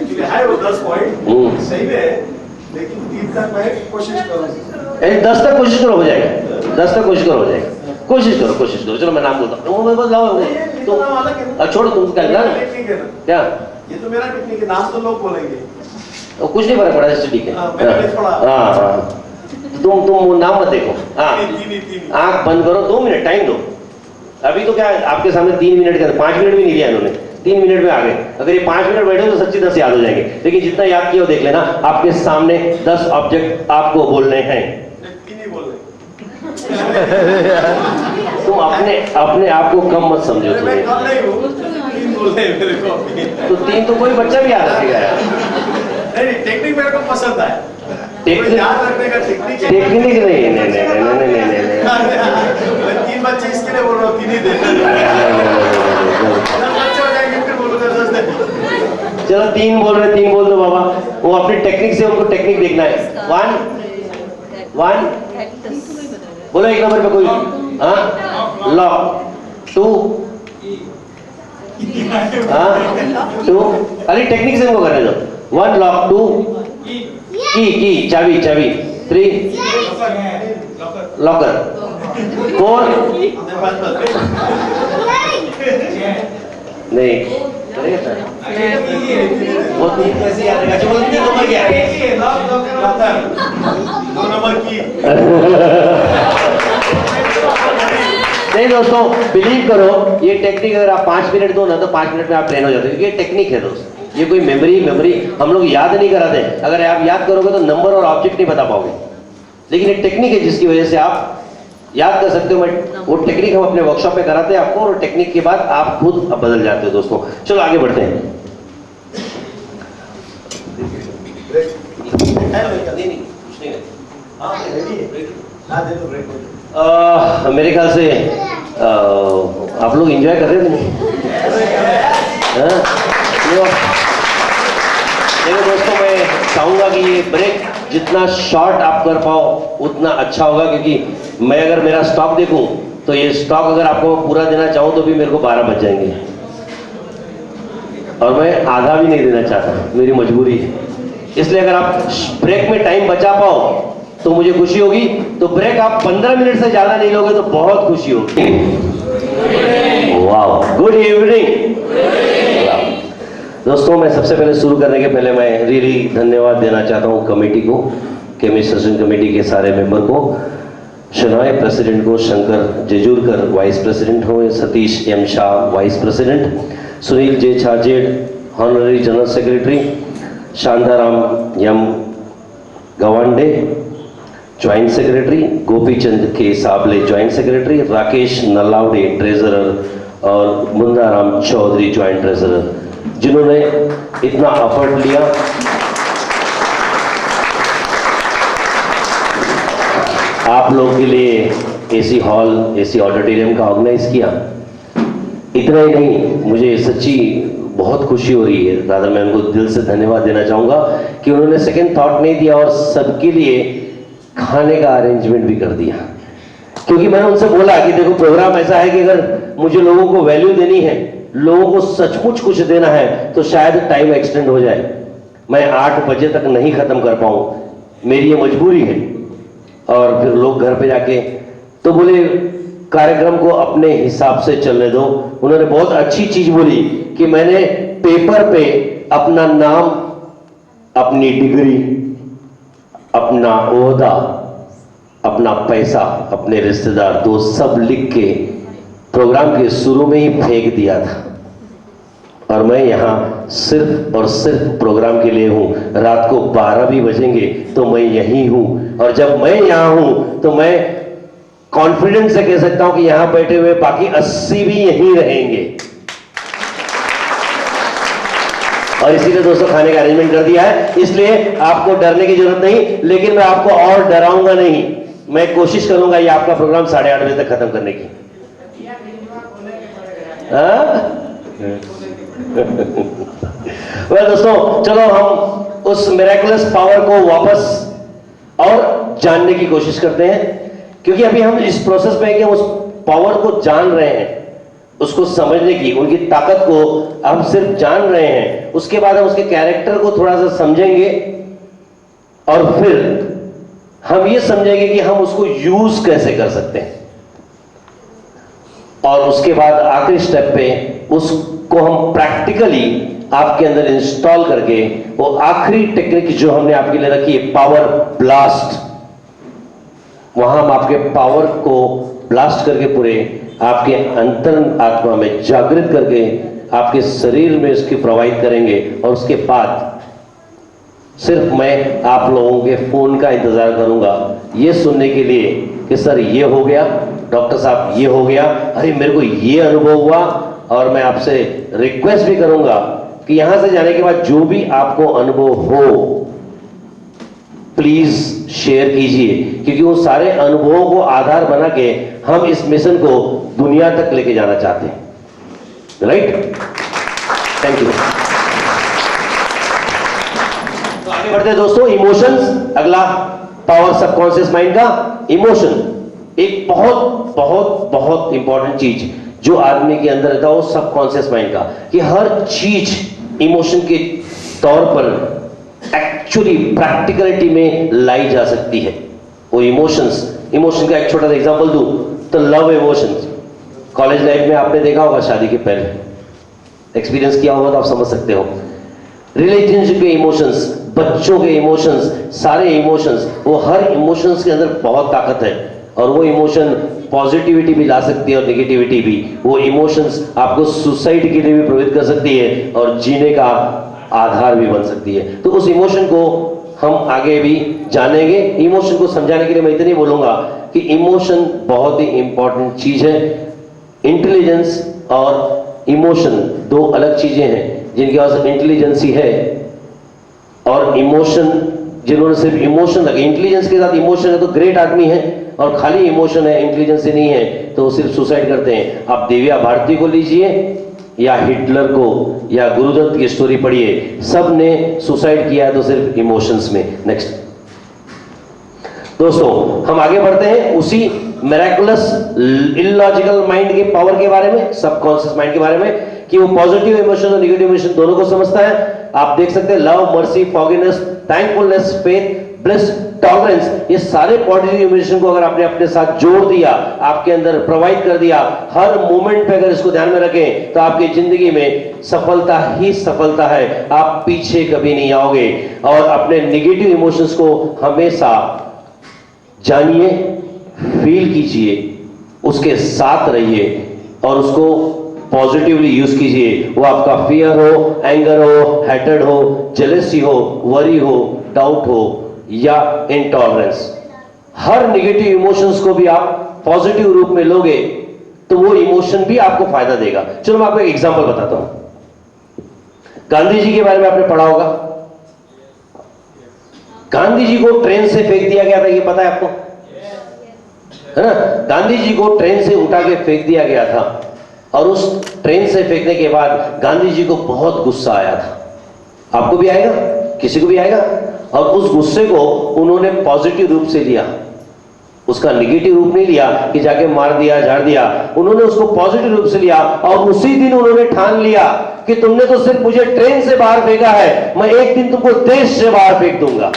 एक्चुअली, है वो 10 पॉइंट सही में, लेकिन 3 तक मैं कोशिश करूँगा। 10 तक कोशिश करो, हो जाएगा। 10 तक कोशिश करो, हो जाएगा। कोशिश करो, कोशिश करो। चलो मैं नाम बोलता हूँ, मैं बताओ तो छोड़ो, तुम क्या क्या ये तो मेरा टेक्निक है, नाम तो लोग बोलेंगे, तो कुछ नहीं फर्क पड़ा, जैसे ठीक है। हाँ हाँ तुम नाम मत देखो। हाँ आंख बंद करो, 2 मिनट टाइम दो। अभी तो क्या आपके सामने 3 मिनट का, 5 मिनट भी नहीं लिया इन्होंने, 3 मिनट में आ गए। अगर ये 5 मिनट बैठे तो सच्ची 10 याद हो जाएंगे, लेकिन जितना याद किया वो देख लेना। आपके सामने 10 ऑब्जेक्ट आपको बोलने हैं। तुम अपने आप को कम मत समझो। तो 3 तो कोई बच्चा भी याद रखेगा यार। टेक्निक मेरे को पसंद है, टेक्निक याद रखने का टेक्निक है। टेक्निक नहीं। 3 बच्चे इसके लिए बोल रहा हूँ, 3 ही दे। बच्चे हो जाएंगे फिर बोलूंगा 10 दे। चलो 3 बोल रहे, 3 बोल दो बाबा। वो अपनी टेक्निक से, उनको टेक्निक देखना है। 1 बोलो, एक नंबर पे कोई। हाँ लॉक 2 2 अरे टेक्निक से उनको करने दो। 1 लॉक, 2 की चाबी 3 लॉकर 4 नहीं वो 3 कैसे याद रहेगा? चलो 3 नंबर क्या है? लॉकर 2 नंबर की। नहीं दोस्तों, बिलीव करो, ये टेक्निक अगर आप 5 मिनट दो ना तो 5 मिनट में आप ट्रेन हो जाते हो, क्योंकि ये टेक्निक है दोस्त। ये कोई मेमोरी हम लोग याद नहीं कराते। अगर आप याद करोगे तो नंबर और ऑब्जेक्ट नहीं बता पाओगे, लेकिन ये टेक्निक है जिसकी वजह से आप याद कर सकते हो। वो टेक्निक हम अपने वर्कशॉप पे कराते हैं आपको, और टेक्निक के बाद आप खुद बदल जाते हो दोस्तों। चलो आगे बढ़ते हैं। मेरे ख्याल से आप लोग एंजॉय कर रहे थे नहीं? देखो दोस्तों, मैं चाहूंगा कि ये ब्रेक जितना शॉर्ट आप कर पाओ उतना अच्छा होगा, क्योंकि मैं अगर मेरा स्टॉक देखूं तो ये स्टॉक अगर आपको पूरा देना चाहूं तो भी मेरे को 12 बज जाएंगे, और मैं आधा भी नहीं देना चाहता, मेरी मजबूरी है। इसलिए अगर आप ब्रेक में टाइम बचा पाओ तो मुझे खुशी होगी। तो ब्रेक आप 15 मिनट से ज्यादा नहीं लोगे तो बहुत खुशी होगी। वाह, गुड इवनिंग दोस्तों। मैं सबसे पहले शुरू करने के पहले मैं रियली धन्यवाद देना चाहता हूँ कमेटी को, केमिस्ट्रेशन कमेटी के सारे मेंबर को, शनाय प्रेसिडेंट को, शंकर जेजूरकर वाइस प्रेसिडेंट हो, Satish M Shah vice president, Sunil J Chhajed honorary general secretary, Shantaram M Gawande joint secretary, Gopichand K Sable joint secretary, Rakesh Nalawade treasurer और मुंदाराम चौधरी ज्वाइंट ट्रेजरर, जिन्होंने इतना एफर्ट लिया। आप लोगों के लिए एसी हॉल, एसी ऑडिटोरियम का ऑर्गेनाइज किया। इतना ही नहीं, मुझे सच्ची बहुत खुशी हो रही है, रादर मैं उनको दिल से धन्यवाद देना चाहूँगा कि उन्होंने सेकंड थॉट नहीं दिया और सबके लिए खाने का अरेंजमेंट भी कर दिया। क्योंकि मैंने उनसे बोला कि देखो प्रोग्राम ऐसा है कि अगर मुझे लोगों को वैल्यू देनी है, लोगों को सचमुच कुछ देना है, तो शायद टाइम एक्सटेंड हो जाए, मैं 8 बजे तक नहीं खत्म कर पाऊं, मेरी ये मजबूरी है। और फिर लोग घर पे जाके तो बोले कार्यक्रम को अपने हिसाब से चलने दो। उन्होंने बहुत अच्छी चीज बोली कि मैंने पेपर पे अपना नाम, अपनी डिग्री, अपना ओहदा, अपना पैसा, अपने रिश्तेदार दोस्त सब लिख के प्रोग्राम के शुरू में ही फेंक दिया था। और मैं यहाँ सिर्फ और सिर्फ प्रोग्राम के लिए हूं। रात को 12 भी बजेंगे तो मैं यहीं हूं। और जब मैं यहाँ हूं तो मैं कॉन्फिडेंस से कह सकता हूं कि यहां बैठे हुए बाकी 80 भी यहीं रहेंगे। और इसीलिए दोस्तों खाने का अरेंजमेंट कर दिया है, इसलिए आपको डरने की जरूरत नहीं। लेकिन मैं आपको और डराऊंगा नहीं, मैं कोशिश करूंगा ये आपका प्रोग्राम 8:30 बजे तक खत्म करने की। वेल दोस्तों, चलो हम उस मिरेकुलस पावर को वापस और जानने की कोशिश करते हैं, क्योंकि अभी हम इस प्रोसेस में हैं कि हम उस पावर को जान रहे हैं, उसको समझने की, उनकी ताकत को हम सिर्फ जान रहे हैं। उसके बाद हम उसके कैरेक्टर को थोड़ा सा समझेंगे और फिर हम ये समझेंगे कि हम उसको यूज कैसे कर सकते हैं। और उसके बाद आखिरी स्टेप पे उसको हम प्रैक्टिकली आपके अंदर इंस्टॉल करके वो आखिरी टेक्निक जो हमने आपके लिए रखी है, पावर ब्लास्ट, वहां हम आपके पावर को ब्लास्ट करके पूरे आपके अंतर आत्मा में जागृत करके आपके शरीर में इसकी प्रोवाइड करेंगे। और उसके बाद सिर्फ मैं आप लोगों के फोन का इंतजार करूंगा ये सुनने के लिए कि सर ये हो गया, डॉक्टर साहब ये हो गया, अरे मेरे को ये अनुभव हुआ। और मैं आपसे रिक्वेस्ट भी करूंगा कि यहां से जाने के बाद जो भी आपको अनुभव हो प्लीज शेयर कीजिए, क्योंकि वो सारे अनुभवों को आधार बना के हम इस मिशन को दुनिया तक लेके जाना चाहते हैं। Right, thank you. तो आगे बढ़ते हैं दोस्तों, इमोशंस। अगला पावर सबकॉन्शियस माइंड का इमोशन, एक बहुत बहुत बहुत इंपॉर्टेंट चीज जो आदमी के अंदर रहता है वो सबकॉन्शियस माइंड का, कि हर चीज इमोशन के तौर पर एक्चुअली प्रैक्टिकलिटी में लाई जा सकती है। वो इमोशन का एक छोटा सा एग्जांपल दूं तो लव इमोशंस, कॉलेज लाइफ में आपने देखा होगा, शादी के पहले एक्सपीरियंस किया होगा तो आप समझ सकते हो। रिलेशनशिप के इमोशंस, बच्चों के इमोशंस, सारे इमोशंस, वो हर इमोशंस के अंदर बहुत ताकत है। और वो इमोशन पॉजिटिविटी भी ला सकती है और नेगेटिविटी भी। वो इमोशंस आपको सुसाइड के लिए भी प्रवृत्त कर सकती है और जीने का आधार भी बन सकती है। तो उस इमोशन को हम आगे भी जानेंगे। इमोशन को समझाने के लिए मैं इतनी बोलूंगा कि इमोशन बहुत ही इंपॉर्टेंट चीज है। इंटेलिजेंस और इमोशन दो अलग चीजें हैं, जिनके पास इंटेलिजेंसी है और इमोशन, जिन्होंने सिर्फ इमोशन लगे, इंटेलिजेंस के साथ इमोशन है तो ग्रेट आदमी है, और खाली इमोशन है इंटेलिजेंस से नहीं है तो वो सिर्फ सुसाइड करते हैं। आप दिव्या भारती को लीजिए या हिटलर को या गुरुदत्त की स्टोरी पढ़िए, सब ने सुसाइड किया है तो सिर्फ इमोशंस में। नेक्स्ट दोस्तों, हम आगे बढ़ते हैं उसी मिरेकुलस इलॉजिकल माइंड के पावर के बारे में, सबकॉन्शियस माइंड के बारे में, कि वो पॉजिटिव इमोशन और नेगेटिव इमोशन दोनों को समझता है। आप देख सकते हैं love, mercy, forgiveness, thankfulness, faith, bliss, tolerance, ये सारे पॉजिटिव इमोशन को अगर आपने अपने साथ जोड़ दिया, आपके अंदर प्रोवाइड कर दिया, हर मोमेंट पे अगर इसको ध्यान में रखें तो आपकी जिंदगी में सफलता ही सफलता है। आप पीछे कभी नहीं आओगे। और अपने नेगेटिव इमोशंस को हमेशा जानिए, फील कीजिए, उसके साथ रहिए और उसको पॉजिटिवली यूज कीजिए। वो आपका फियर हो, एंगर हो, हेटेड हो, जेलसी हो, वरी हो, डाउट हो या इंटॉलरेंस, हर नेगेटिव इमोशंस को भी आप पॉजिटिव रूप में लोगे तो वो इमोशन भी आपको फायदा देगा। चलो मैं आपको एक एग्जांपल बताता हूं। गांधी जी के बारे में आपने पढ़ा होगा। गांधी जी को ट्रेन से फेंक दिया गया था, ये पता है आपको, है ना? गांधी जी को ट्रेन से उठा के फेंक दिया गया था और उस ट्रेन से फेंकने के बाद गांधी जी को बहुत गुस्सा आया था। आपको भी आएगा, किसी को भी आएगा। और उस गुस्से को उन्होंने पॉजिटिव रूप से लिया उसका निगेटिव रूप नहीं लिया कि जाके मार दिया झाड़ दिया, उन्होंने उसको पॉजिटिव रूप से लिया और उसी दिन उन्होंने ठान लिया कि तुमने तो सिर्फ मुझे ट्रेन से बाहर फेंका है, मैं एक दिन तुमको देश से बाहर फेंक दूंगा।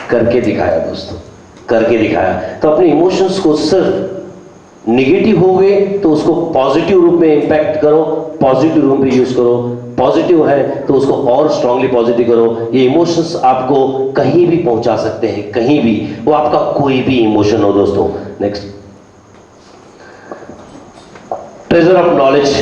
करके दिखाया दोस्तों, करके दिखाया। तो अपने इमोशंस को सिर्फ निगेटिव हो गए तो उसको पॉजिटिव रूप में इंपैक्ट करो, पॉजिटिव रूप में यूज करो। पॉजिटिव है तो उसको और स्ट्रांगली पॉजिटिव करो। ये इमोशंस आपको कहीं भी पहुंचा सकते हैं, कहीं भी, वो आपका कोई भी इमोशन हो दोस्तों। नेक्स्ट, ट्रेजर ऑफ नॉलेज,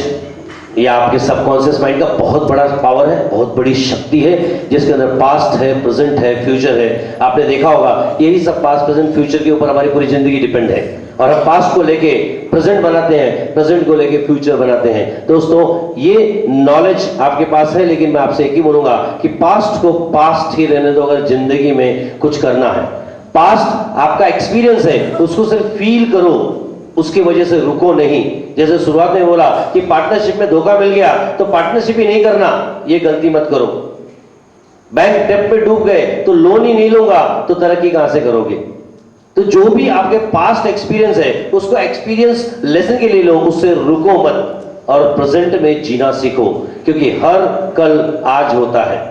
ये आपके सबकॉन्शियस माइंड का बहुत बड़ा पावर है, बहुत बड़ी शक्ति है, जिसके अंदर पास्ट है, प्रेजेंट है, फ्यूचर है। आपने देखा होगा यही सब पास्ट प्रेजेंट फ्यूचर के ऊपर हमारी पूरी जिंदगी डिपेंड है, और हम पास्ट को लेके प्रेजेंट बनाते हैं, प्रेजेंट को लेके फ्यूचर बनाते हैं। दोस्तों ये नॉलेज आपके पास है, लेकिन मैं आपसे एक ही बोलूंगा कि पास्ट को पास्ट ही रहने दो अगर जिंदगी में कुछ करना है। पास्ट आपका एक्सपीरियंस है, उसको सिर्फ फील करो, उसकी वजह से रुको नहीं। जैसे शुरुआत में बोला कि पार्टनरशिप में धोखा मिल गया तो पार्टनरशिप ही नहीं करना, ये गलती मत करो। बैंक डेब्ट पे डूब गए तो लोन ही नहीं लूंगा तो तरक्की कहां से करोगे। तो जो भी आपके पास्ट एक्सपीरियंस है उसको एक्सपीरियंस लेसन के लिए लो, उससे रुको मत और प्रेजेंट में जीना सीखो, क्योंकि हर कल आज होता है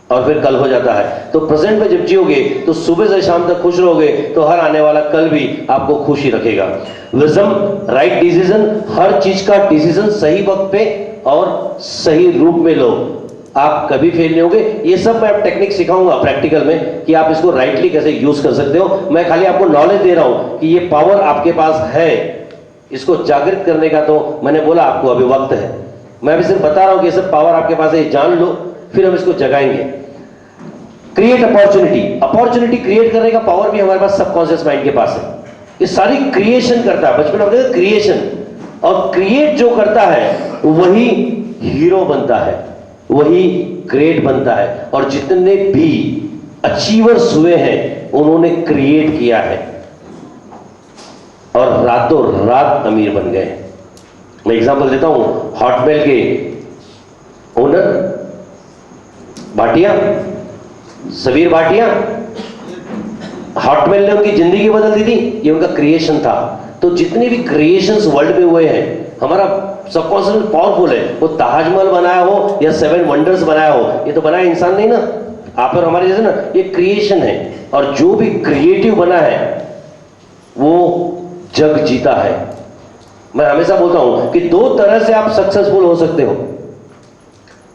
और फिर कल हो जाता है। तो प्रेजेंट में जब जियोगे तो सुबह से शाम तक खुश रहोगे तो हर आने वाला कल भी आपको खुशी रखेगा। विजडम, राइट डिसीजन, हर चीज का डिसीजन सही वक्त पे और सही रूप में लो, आप कभी फेल नहीं होगे। ये सब मैं टेक्निक सिखाऊंगा प्रैक्टिकल में कि आप इसको राइटली कैसे यूज कर सकते हो। मैं खाली आपको नॉलेज दे रहा हूं कि ये पावर आपके पास है, इसको जागृत करने का तो मैंने बोला आपको अभी वक्त है। मैं अभी सिर्फ बता रहा हूं कि ये सब पावर आपके पास है, जान लो, फिर हम इसको जगाएंगे। क्रिएट अपॉर्चुनिटी, अपॉर्चुनिटी क्रिएट करने का पावर भी हमारे पास सबकॉन्शियस माइंड के पास है। ये सारी क्रिएशन करता है, बचपन में क्रिएशन, और क्रिएट जो करता है वही हीरो बनता है, वही ग्रेट बनता है। और जितने भी अचीवर्स हुए हैं उन्होंने क्रिएट किया है और रातों रात अमीर बन गए। मैं एग्जांपल देता हूं, हॉटमेल के ओनर भाटिया, सबीर भाटिया, हॉटमेल ने उनकी जिंदगी बदल दी थी, ये उनका क्रिएशन था। तो जितने भी क्रिएशंस वर्ल्ड में हुए हैं, हमारा सबकॉन्शियस पावरफुल है। वो ताजमहल बनाया हो या 7 वंडर्स बनाया हो, ये तो बनाया इंसान नहीं ना, आप और हमारे जैसे ना, ये क्रिएशन है। और जो भी क्रिएटिव बना है वो जग जीता है। मैं हमेशा बोलता हूं कि 2 तरह से आप सक्सेसफुल हो सकते हो।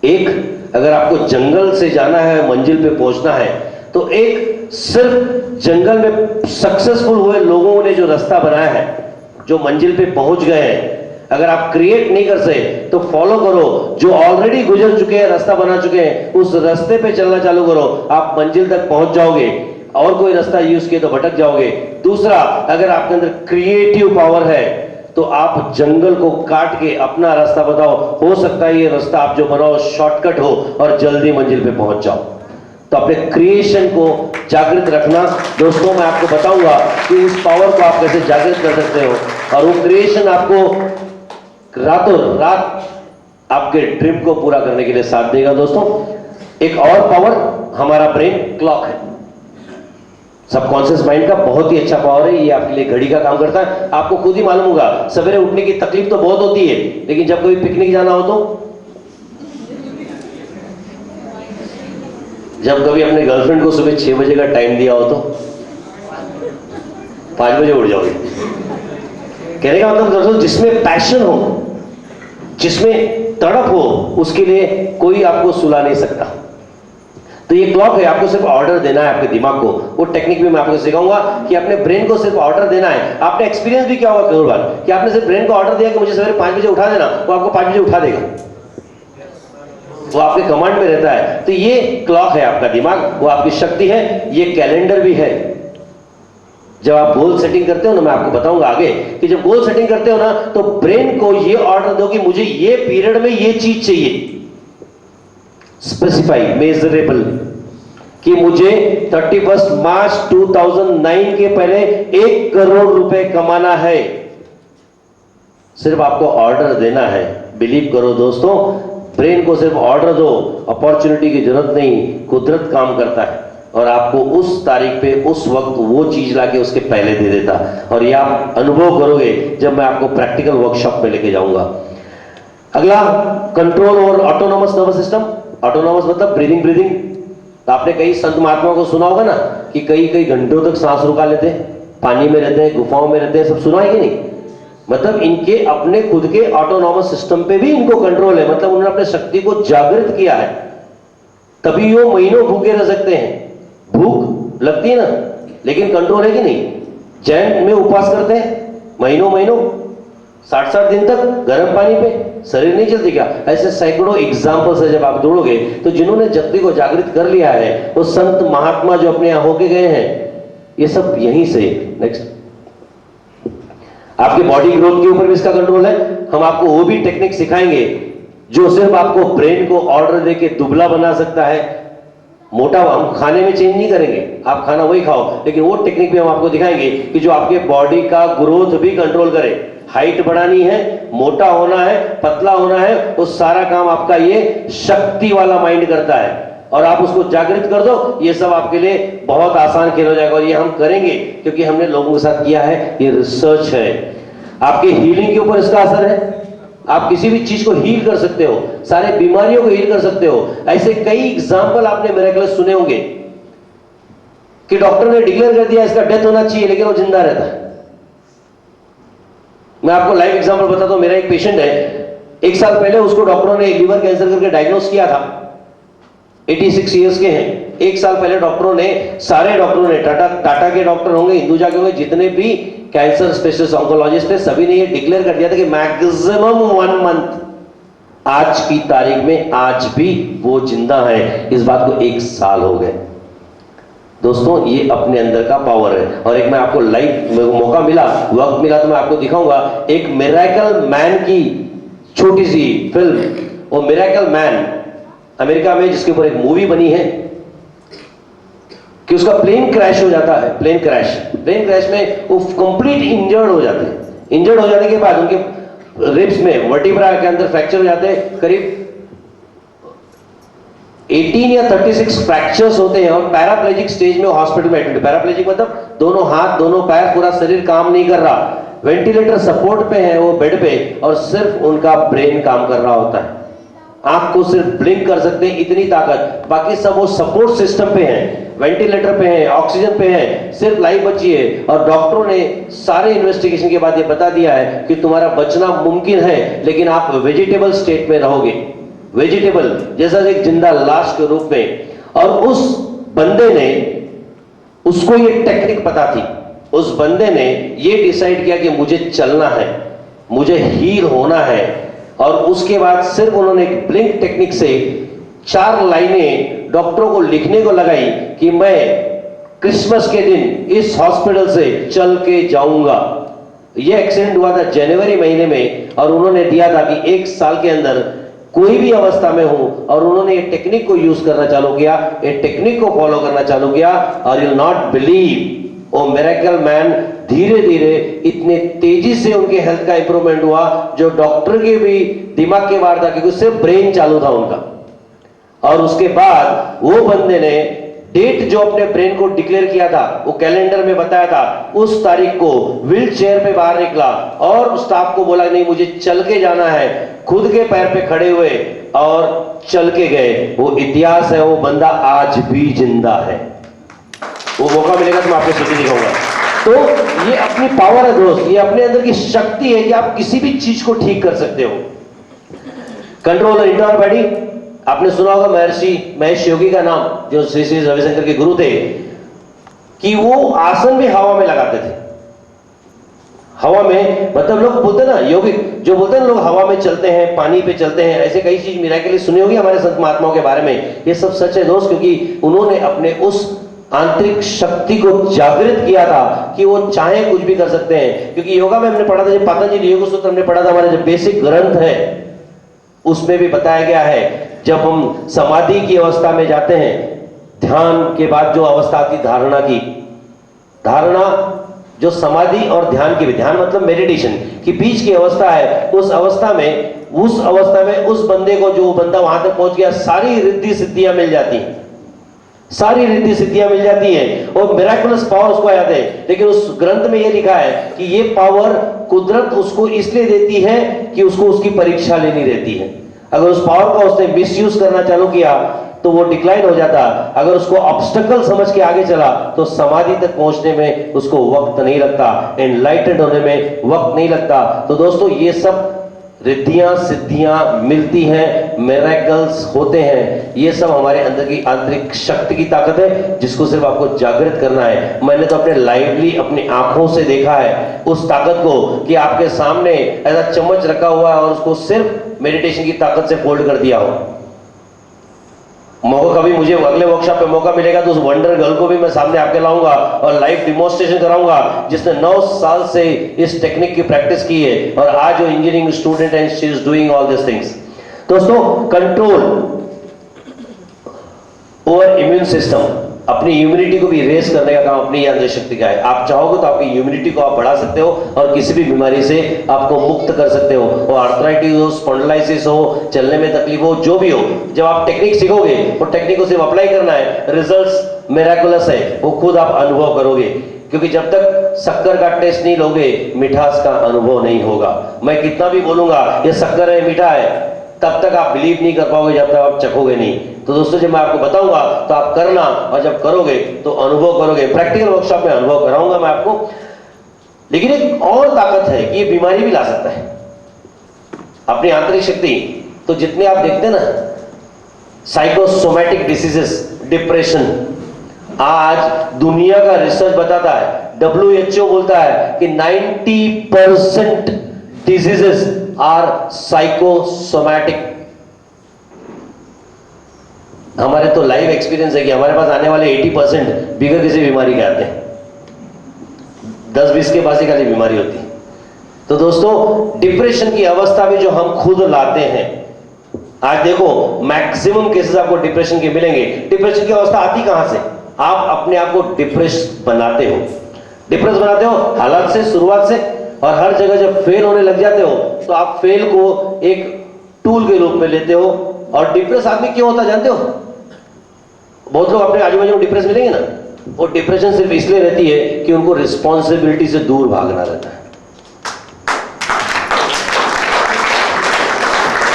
एक, अगर आपको जंगल से जाना है, मंजिल पे पहुंचना है, तो एक सिर्फ जंगल में सक्सेसफुल हुए लोगों ने जो रास्ता बनाया है, जो मंजिल पे पहुंच गए हैं, अगर आप क्रिएट नहीं कर सके तो फॉलो करो, जो ऑलरेडी गुजर चुके हैं, रास्ता बना चुके हैं, उस रास्ते पे चलना चालू करो, आप मंजिल तक पहुंच जाओगे। और कोई रास्ता यूज किए तो भटक जाओगे। दूसरा, अगर आपके अंदर क्रिएटिव पावर है तो आप जंगल को काट के अपना रास्ता बताओ, हो सकता है ये रास्ता आप जो बनाओ शॉर्टकट हो और जल्दी मंजिल पे पहुंच जाओ। तो अपने क्रिएशन को जागृत रखना। दोस्तों मैं आपको बताऊंगा कि इस पावर को आप कैसे जागृत कर सकते हो, और वो क्रिएशन आपको रातों रात आपके ड्रीम को पूरा करने के लिए साथ देगा। दोस्तों एक और पावर हमारा ब्रेन क्लॉक है, सबकॉन्शियस माइंड का बहुत ही अच्छा पावर है। ये आपके लिए घड़ी का काम करता है। आपको खुद ही मालूम होगा, सवेरे उठने की तकलीफ तो बहुत होती है, लेकिन जब कोई पिकनिक जाना हो तो, जब कभी अपने गर्लफ्रेंड को सुबह 6 बजे का टाइम दिया हो तो 5 बजे उठ जाओगे। कहने का मतलब दोस्तों, जिसमें पैशन हो, जिसमें तड़प हो, उसके लिए कोई आपको सुला नहीं सकता। तो ये क्लॉक है, आपको सिर्फ ऑर्डर देना है आपके दिमाग को। वो टेक्निक भी मैं आपको सिखाऊंगा कि अपने ब्रेन को सिर्फ ऑर्डर देना है। आपने एक्सपीरियंस भी किया होगा कई बार कि आपने सिर्फ ब्रेन को ऑर्डर दिया कि मुझे सवेरे 5 बजे उठा देना, वो आपको 5 बजे उठा देगा, वो आपके कमांड में रहता है। तो ये क्लॉक है आपका दिमाग, वो आपकी शक्ति है। ये कैलेंडर भी है। जब आप गोल सेटिंग करते हो ना, मैं आपको बताऊंगा आगे कि जब गोल सेटिंग करते हो ना, तो ब्रेन को ये ऑर्डर दो कि मुझे ये पीरियड में ये चीज चाहिए, स्पेसिफाई, मेजरेबल, कि मुझे 31 मार्च 2009 के पहले 1 करोड़ रुपए कमाना है। सिर्फ आपको ऑर्डर देना है। बिलीव करो दोस्तों, ब्रेन को सिर्फ ऑर्डर दो, अपॉर्चुनिटी की जरूरत नहीं, कुदरत काम करता है। और आपको उस तारीख पे उस वक्त वो चीज लाके उसके पहले दे देता। और ये आप अनुभव करोगे जब मैं आपको प्रैक्टिकल वर्कशॉप में लेके जाऊंगा। अगला, कंट्रोल और ऑटोनोमस नर्वस सिस्टम। ऑटोनोमस मतलब ब्रीदिंग। तो आपने कई संत महात्मा को सुना होगा ना कि कई घंटों तक सांस रुका लेते हैं, पानी में रहते हैं, गुफाओं में रहते हैं, सब सुना है कि नहीं? मतलब इनके अपने खुद के ऑटोनोमस सिस्टम पे भी इनको कंट्रोल है, मतलब उन्होंने अपने शक्ति को जागृत किया है, तभी वो महीनों भूखे रह सकते हैं। भूख लगती है ना, लेकिन कंट्रोल है कि नहीं? जैन में उपवास करते हैं महीनों 60 दिन तक गर्म पानी पे, शरीर नहीं चलती क्या? ऐसे सैकड़ों एग्जाम्पल से जब आप जोड़ोगे तो जिन्होंने शक्ति को जागृत कर लिया है वो संत महात्मा जो अपने यहां होके गए हैं, ये सब यहीं से। नेक्स्ट, आपके बॉडी ग्रोथ के ऊपर भी इसका कंट्रोल है। हम आपको वो भी टेक्निक सिखाएंगे जो सिर्फ आपको ब्रेन को ऑर्डर देके दुबला बना सकता है, मोटा हम खाने में चेंज नहीं करेंगे, आप खाना वही खाओ, लेकिन वो टेक्निक भी हम आपको दिखाएंगे कि जो आपके बॉडी का ग्रोथ भी कंट्रोल करे। हाइट बढ़ानी है, मोटा होना है, पतला होना है, वो सारा काम आपका ये शक्ति वाला माइंड करता है। और आप उसको जागृत कर दो, ये सब आपके लिए बहुत आसान खेल हो जाएगा। और ये हम करेंगे क्योंकि हमने लोगों के साथ किया है, ये रिसर्च है। आपके हीलिंग के ऊपर इसका असर है। आप किसी भी चीज को हील कर सकते हो, सारे बीमारियों को हील कर सकते हो। ऐसे कई एग्जाम्पल आपने मिरेकल्स सुने होंगे कि डॉक्टर ने डिक्लेयर कर दिया इसका डेथ होना चाहिए, लेकिन वो जिंदा रहता है। मैं आपको लाइव एग्जांपल बताता हूं। मेरा एक पेशेंट है, 1 साल पहले उसको डॉक्टरों ने लीवर कैंसर करके डायग्नोस किया था। 86 इयर्स के हैं। 1 साल पहले डॉक्टरों ने, सारे डॉक्टरों ने, टाटा के डॉक्टर होंगे, हिंदुजा के होंगे, जितने भी कैंसर स्पेशलिस्ट ऑन्कोलॉजिस्ट थे, सभी ने ये डिक्लेयर कर दिया था कि मैक्सिमम 1 मंथ, आज की तारीख में आज भी वो जिंदा है। इस बात को 1 साल हो गए। दोस्तों, ये अपने अंदर का पावर है। और एक मैं आपको लाइव मौका मिला, वक्त मिला तो मैं आपको दिखाऊंगा एक मिरेकल मैन की छोटी सी फिल्म। वो मिरेकल मैन अमेरिका में, जिसके ऊपर एक मूवी बनी है कि उसका प्लेन क्रैश हो जाता है। प्लेन क्रैश में वो कंप्लीट इंजर्ड हो जाते हैं। इंजर्ड हो जाने के बाद उनके रिब्स में, वर्टिब्रा के अंदर फ्रैक्चर हो जाते हैं। करीब 18 या 36 फ्रैक्चर्स होते हैं और पैराप्लेजिक स्टेज में हॉस्पिटल में एडमिट। पैराप्लेजिक मतलब दोनों हाथ, दोनों पैर, पूरा शरीर काम नहीं कर रहा, वेंटिलेटर सपोर्ट पे है वो बेड पे, और सिर्फ उनका ब्रेन काम कर रहा होता है। आंख को सिर्फ ब्लिंक कर सकते हैं, इतनी ताकत। बाकी सब वो सपोर्ट सिस्टम पे हैं, वेंटिलेटर पे हैं, ऑक्सीजन पे हैं, सिर्फ लाइफ बची है। और डॉक्टरों ने सारे इन्वेस्टिगेशन के बाद ये बता दिया है कि तुम्हारा बचना मुमकिन है, लेकिन आप वेजिटेबल स्टेट में रहोगे, वेजिटेबल जैसा एक जिंदा लाश के रूप में। और उस बंदे ने, उसको ये टेक्निक पता थी। उस बंदे ने ये डिसाइड किया कि मुझे चलना है, मुझे हील होना है। और उसके बाद सिर्फ उन्होंने एक ब्लिंक टेक्निक से 4 लाइनें डॉक्टरों को लिखने को लगाई कि मैं क्रिसमस के दिन इस हॉस्पिटल से चल के जाऊंगा। यह एक्सीडेंट हुआ था जनवरी महीने में, और उन्होंने दिया था कि 1 साल के अंदर कोई भी अवस्था में हूं, और उन्होंने ये टेक्निक को यूज करना चालू किया, ये टेक्निक को फॉलो करना चालू किया। और यू नॉट बिलीव, वो मिरेकल मैन धीरे धीरे इतने तेजी से उनके हेल्थ का इंप्रूवमेंट हुआ जो डॉक्टर के भी दिमाग के बाहर था, क्योंकि सिर्फ ब्रेन चालू था उनका। और उसके बाद वो बंदे ने डेट जो अपने ब्रेन को डिक्लेयर किया था, वो कैलेंडर में बताया था, उस तारीख को व्हील चेयर पे बाहर निकला और स्टाफ को बोला नहीं मुझे चल के जाना है। खुद के पैर पे खड़े हुए और चल के गए। वो इतिहास है, वो बंदा आज भी जिंदा है। वो मौका मिलेगा तो मैं आपको स्थिति दिखाऊंगा। तो ये अपनी पावर है दोस्त, ये अपने अंदर की शक्ति है कि आप किसी भी चीज को ठीक कर सकते हो। कंट्रोल द इंटरनल बॉडी, आपने सुना होगा महर्षि महेश योगी का नाम, जो श्री श्री रविशंकर के गुरु थे, कि वो आसन भी हवा में लगाते थे। हवा में मतलब लोग बोलते ना, योगिक जो बोलते हैं लोग हवा में चलते हैं, पानी पे चलते हैं, ऐसे कई चीज मिराकल सुनी होगी हमारे संत महात्माओं के बारे में। ये सब सच है दोस्त, क्योंकि उन्होंने अपने उस आंतरिक शक्ति को जागृत किया था कि वो चाहे कुछ भी कर सकते हैं। क्योंकि योगा में हमने पढ़ा था, जब पतंजलि योग सूत्र हमने पढ़ा था, हमारे जो बेसिक ग्रंथ है उसमें भी बताया गया है, जब हम समाधि की अवस्था में जाते हैं, ध्यान के बाद जो अवस्था आती धारणा की, धारणा जो समाधि और ध्यान की, ध्यान मतलब मेडिटेशन की बीच की अवस्था है, उस अवस्था में उस बंदे को, जो बंदा वहां तक पहुंच गया, सारी रिद्धि सिद्धियां मिल जाती हैं, सारी रिद्धि सिद्धियां मिल जाती है और मिराकुलस पावर उसको आ जाते हैं। लेकिन उस ग्रंथ में ये लिखा है कि ये पावर कुदरत उसको इसलिए देती है कि उसको उसकी परीक्षा लेनी रहती है। अगर उस पावर का उसने मिसयूज करना चालू किया तो वो डिक्लाइन हो जाता। अगर उसको ऑब्स्टेकल समझ के आगे चला तो समाधि तक पहुंचने में उसको वक्त नहीं लगता, एनलाइटेंड होने में वक्त नहीं लगता। तो दोस्तों ये सब रिद्धियां सिद्धियां मिलती हैं, मिरेकल्स होते हैं, ये सब हमारे अंदर की आंतरिक शक्ति की ताकत है जिसको सिर्फ आपको जागृत करना है। मैंने तो अपने लाइवली अपनी आंखों से देखा है उस ताकत को कि आपके सामने ऐसा चम्मच रखा हुआ है और उसको सिर्फ मेडिटेशन की ताकत से फोल्ड कर दिया हो। मौका कभी मुझे अगले वर्कशॉप पे मौका मिलेगा तो उस वंडर गर्ल को भी मैं सामने आपके लाऊंगा और लाइव डिमॉन्स्ट्रेशन कराऊंगा जिसने 9 साल से इस टेक्निक की प्रैक्टिस की है और आज वो engineering student and she is doing all this things. दोस्तों कंट्रोल ओवर इम्यून सिस्टम, अपनी इम्यूनिटी को भी रेस करने का काम अपनी आंतरिक शक्ति का है। आप चाहोगे तो आपकी इम्यूनिटी को आप बढ़ा सकते हो और किसी भी बीमारी से आपको मुक्त कर सकते हो, और आर्थराइटिस हो, स्पॉन्डिलाइटिस हो, चलने में तकलीफ हो, जो भी हो, जब आप टेक्निक सीखोगे वो टेक्निक को सिर्फ अप्लाई करना है, रिजल्ट्स मिरेकुलस है, वो खुद आप अनुभव करोगे। क्योंकि जब तक शक्कर का टेस्ट नहीं लोगे मिठास का अनुभव नहीं होगा। मैं कितना भी बोलूंगा ये शक्कर है मीठा है, तब तक आप बिलीव नहीं कर पाओगे जब तक आप चखोगे नहीं। तो दोस्तों जब मैं आपको बताऊंगा तो आप करना, और जब करोगे तो अनुभव करोगे। प्रैक्टिकल वर्कशॉप में अनुभव कराऊंगा मैं आपको। लेकिन एक और ताकत है कि ये बीमारी भी ला सकता है, अपनी आंतरिक शक्ति। तो जितने आप देखते हैं ना साइकोसोमैटिक डिसीजेस, डिप्रेशन, आज दुनिया का रिसर्च बताता है, WHO बोलता है कि 90% डिजीजेस आर साइकोसोमैटिक। हमारे तो लाइव एक्सपीरियंस है कि हमारे पास आने वाले 80% बिगड़ किसी बीमारी के आते हैं, 10-20 के पास ही खाली बीमारी होती है। तो दोस्तों डिप्रेशन की अवस्था में जो हम खुद लाते हैं, आज देखो मैक्सिमम केसेस आपको डिप्रेशन के मिलेंगे। डिप्रेशन की अवस्था आती कहां से? आप अपने आप को डिप्रेस बनाते हो। डिप्रेस बनाते हो हालात से, शुरुआत से, और हर जगह जब फेल होने लग जाते हो तो आप फेल को एक टूल के रूप में लेते हो। और डिप्रेस आदमी क्यों होता जानते हो? बहुत लोग अपने आजू बाजू में डिप्रेस मिलेंगे ना, वो डिप्रेशन सिर्फ इसलिए रहती है कि उनको रिस्पॉन्सिबिलिटी से दूर भागना रहता है,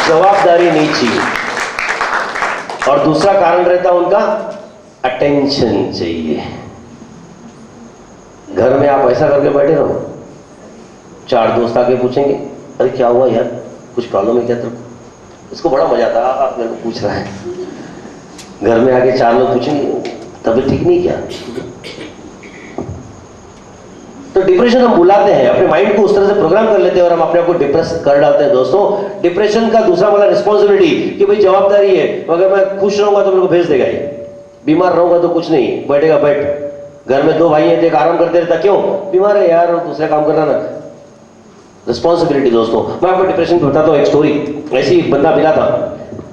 जवाबदारी नहीं चाहिए। और दूसरा कारण रहता है उनका अटेंशन चाहिए। घर में आप ऐसा करके बैठे रहो, 4 दोस्त आके पूछेंगे अरे क्या हुआ यार, कुछ प्रॉब्लम है क्या तेरे को? इसको बड़ा मजा आता है, मेरे को पूछ रहा है। घर में आके 4 लोग पूछेंगे तबीयत ठीक नहीं क्या? तो डिप्रेशन हम बुलाते हैं, अपने माइंड को उस तरह से प्रोग्राम कर लेते हैं और हम अपने आप को डिप्रेस कर डालते हैं। दोस्तों डिप्रेशन का दूसरा मतलब रिस्पॉन्सिबिलिटी, कि भाई जवाबदारी है, अगर मैं खुश रहूंगा तो मेरे को भेज देगा ये, बीमार रहूंगा तो कुछ नहीं, बैठेगा बैठ। घर में 2 भाई हैं, एक आराम करते रहता, क्यों? बीमार है यार, दूसरा काम कर रहा ना। रिस्पॉन्सिबिलिटी। दोस्तों मैं आपको डिप्रेशन बताता हूँ एक स्टोरी। ऐसी एक बंदा मिला था,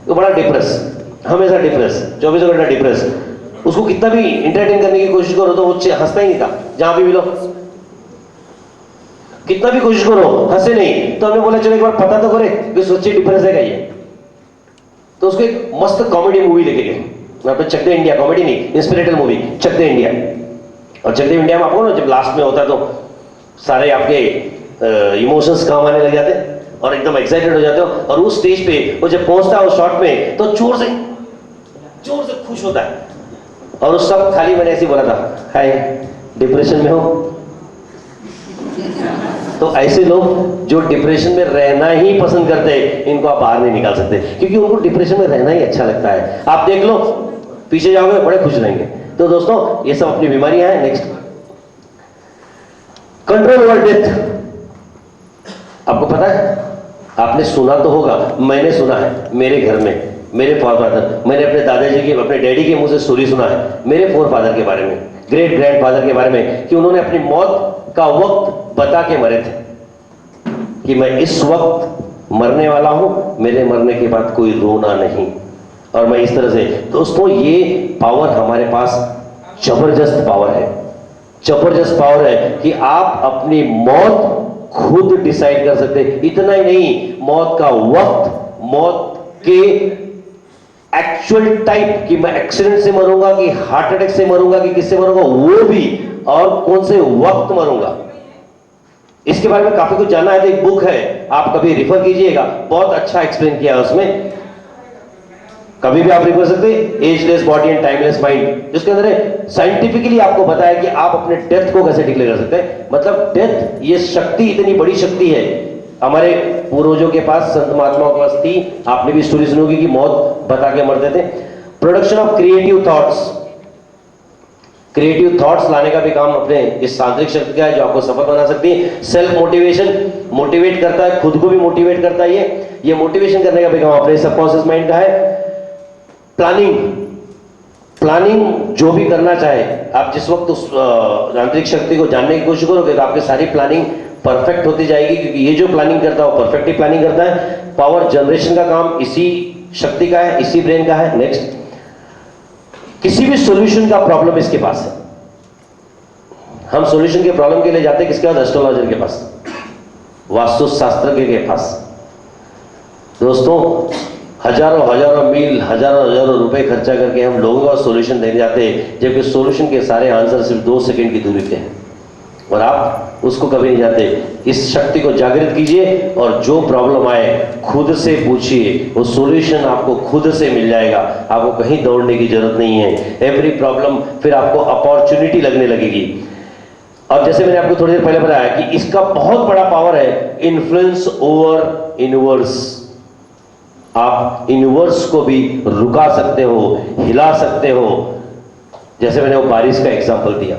वो बड़ा डिप्रेस, हमेशा डिप्रेस, 24 घंटा डिप्रेस। उसको कितना भी इंटरटेन करने की कोशिश करो तो वो हंसता ही नहीं था, जहां भी मिलो कितना भी कोशिश करो हंसे नहीं। तो हमने बोला चलो एक बार पता तो करे कि सच्ची डिप्रेस है क्या ये। तो उसको एक मस्त कॉमेडी मूवी लेके गए, यहाँ पे चक दे इंडिया, कॉमेडी नहीं, इंस्पिरेटल मूवी चक दे इंडिया। और चक दे इंडिया में आपको ना जब लास्ट में होता है तो सारे आपके इमोशंस काम आने लग जाते हैं और एकदम एक्साइटेड हो जाते हो। और उस स्टेज पे वो जब पहुंचता है उस शॉट में तो जोर से खुश होता है। और उस सब खाली मैंने ऐसे बोला था, हाय डिप्रेशन में हो? तो ऐसे लोग जो डिप्रेशन में रहना ही पसंद करते हैं, इनको आप बाहर नहीं निकाल सकते, क्योंकि उनको डिप्रेशन में रहना ही अच्छा लगता है। आप देख लो, पीछे जाओगे बड़े खुश रहेंगे। तो दोस्तों ये सब अपनी बीमारियां हैं। Next, control over death. आपको पता है, आपने सुना तो होगा, मैंने सुना है मेरे घर में, मेरे फोरफादर, मैंने अपने दादाजी के, अपने डैडी के मुंह से स्टोरी सुना है मेरे फोरफादर के बारे में, ग्रेट ग्रैंडफादर के बारे में, कि उन्होंने अपनी मौत का वक्त बता के मरे थे कि मैं इस वक्त मरने वाला हूं, मेरे मरने के बाद कोई रोना नहीं। और मैं इस तरह से, दोस्तों ये पावर हमारे पास जबरदस्त पावर है, जबरदस्त पावर है कि आप अपनी मौत खुद डिसाइड कर सकते हैं। इतना ही नहीं, मौत का वक्त, मौत के एक्चुअल टाइप कि मैं एक्सीडेंट से मरूंगा कि हार्ट अटैक से मरूंगा कि किससे मरूंगा वो भी, और कौन से वक्त मरूंगा, इसके बारे में काफी कुछ जानना है तो एक बुक है, आप कभी रिफर कीजिएगा, बहुत अच्छा एक्सप्लेन किया है उसमें, कभी भी आप रिफर सकते हैं, ageless body and timeless mind, जिसके अंदर साइंटिफिकली आपको बताया कि आप अपने डेथ को कैसे डिक्लेयर कर सकते हैं। मतलब डेथ, ये शक्ति इतनी बड़ी शक्ति है, हमारे पूर्वजों के पास, संत महात्माओं के पास थी, आपने भी स्टोरी सुनी होगी कि मौत बता के मरते थे। Production of creative thoughts, creative thoughts लाने का भी काम अपने इस तांत्रिक शक्ति का है जो आपको सफल बना सकती है। सेल्फ मोटिवेशन, मोटिवेट करता है, खुद को भी मोटिवेट करता है, ये मोटिवेशन करने का भी काम अपने सबकॉन्शियस माइंड का है। प्लानिंग, प्लानिंग जो भी करना चाहे, आप जिस वक्त उस तांत्रिक शक्ति को जानने की कोशिश करोगे तो आपकी सारी प्लानिंग परफेक्ट होती जाएगी, क्योंकि ये जो प्लानिंग करता है वो परफेक्टली प्लानिंग करता है। पावर जनरेशन का काम इसी शक्ति का है, इसी ब्रेन का है। नेक्स्ट, किसी भी सॉल्यूशन का प्रॉब्लम इसके पास है, हम सॉल्यूशन के प्रॉब्लम के लिए जाते हैं किसके पास? एस्ट्रोलॉजर के पास, वास्तु शास्त्रज्ञ के पास। दोस्तों, हजारों हजारों मील, हजारों रुपए खर्चा करके हम लोगों का सॉल्यूशन देने जाते हैं, जबकि सॉल्यूशन के सारे आंसर सिर्फ 2 सेकंड की दूरी पे हैं और आप उसको कभी नहीं जाते। इस शक्ति को जागृत कीजिए और जो प्रॉब्लम आए खुद से पूछिए, वो सॉल्यूशन आपको खुद से मिल जाएगा, आपको कहीं दौड़ने की जरूरत नहीं है। एवरी प्रॉब्लम फिर आपको अपॉर्चुनिटी लगने लगेगी। और जैसे मैंने आपको थोड़ी देर पहले बताया कि इसका बहुत बड़ा पावर है इन्फ्लुएंस ओवर यूनिवर्स। आप यूनिवर्स को भी रुका सकते हो, हिला सकते हो। जैसे मैंने वो बारिश का एग्जांपल दिया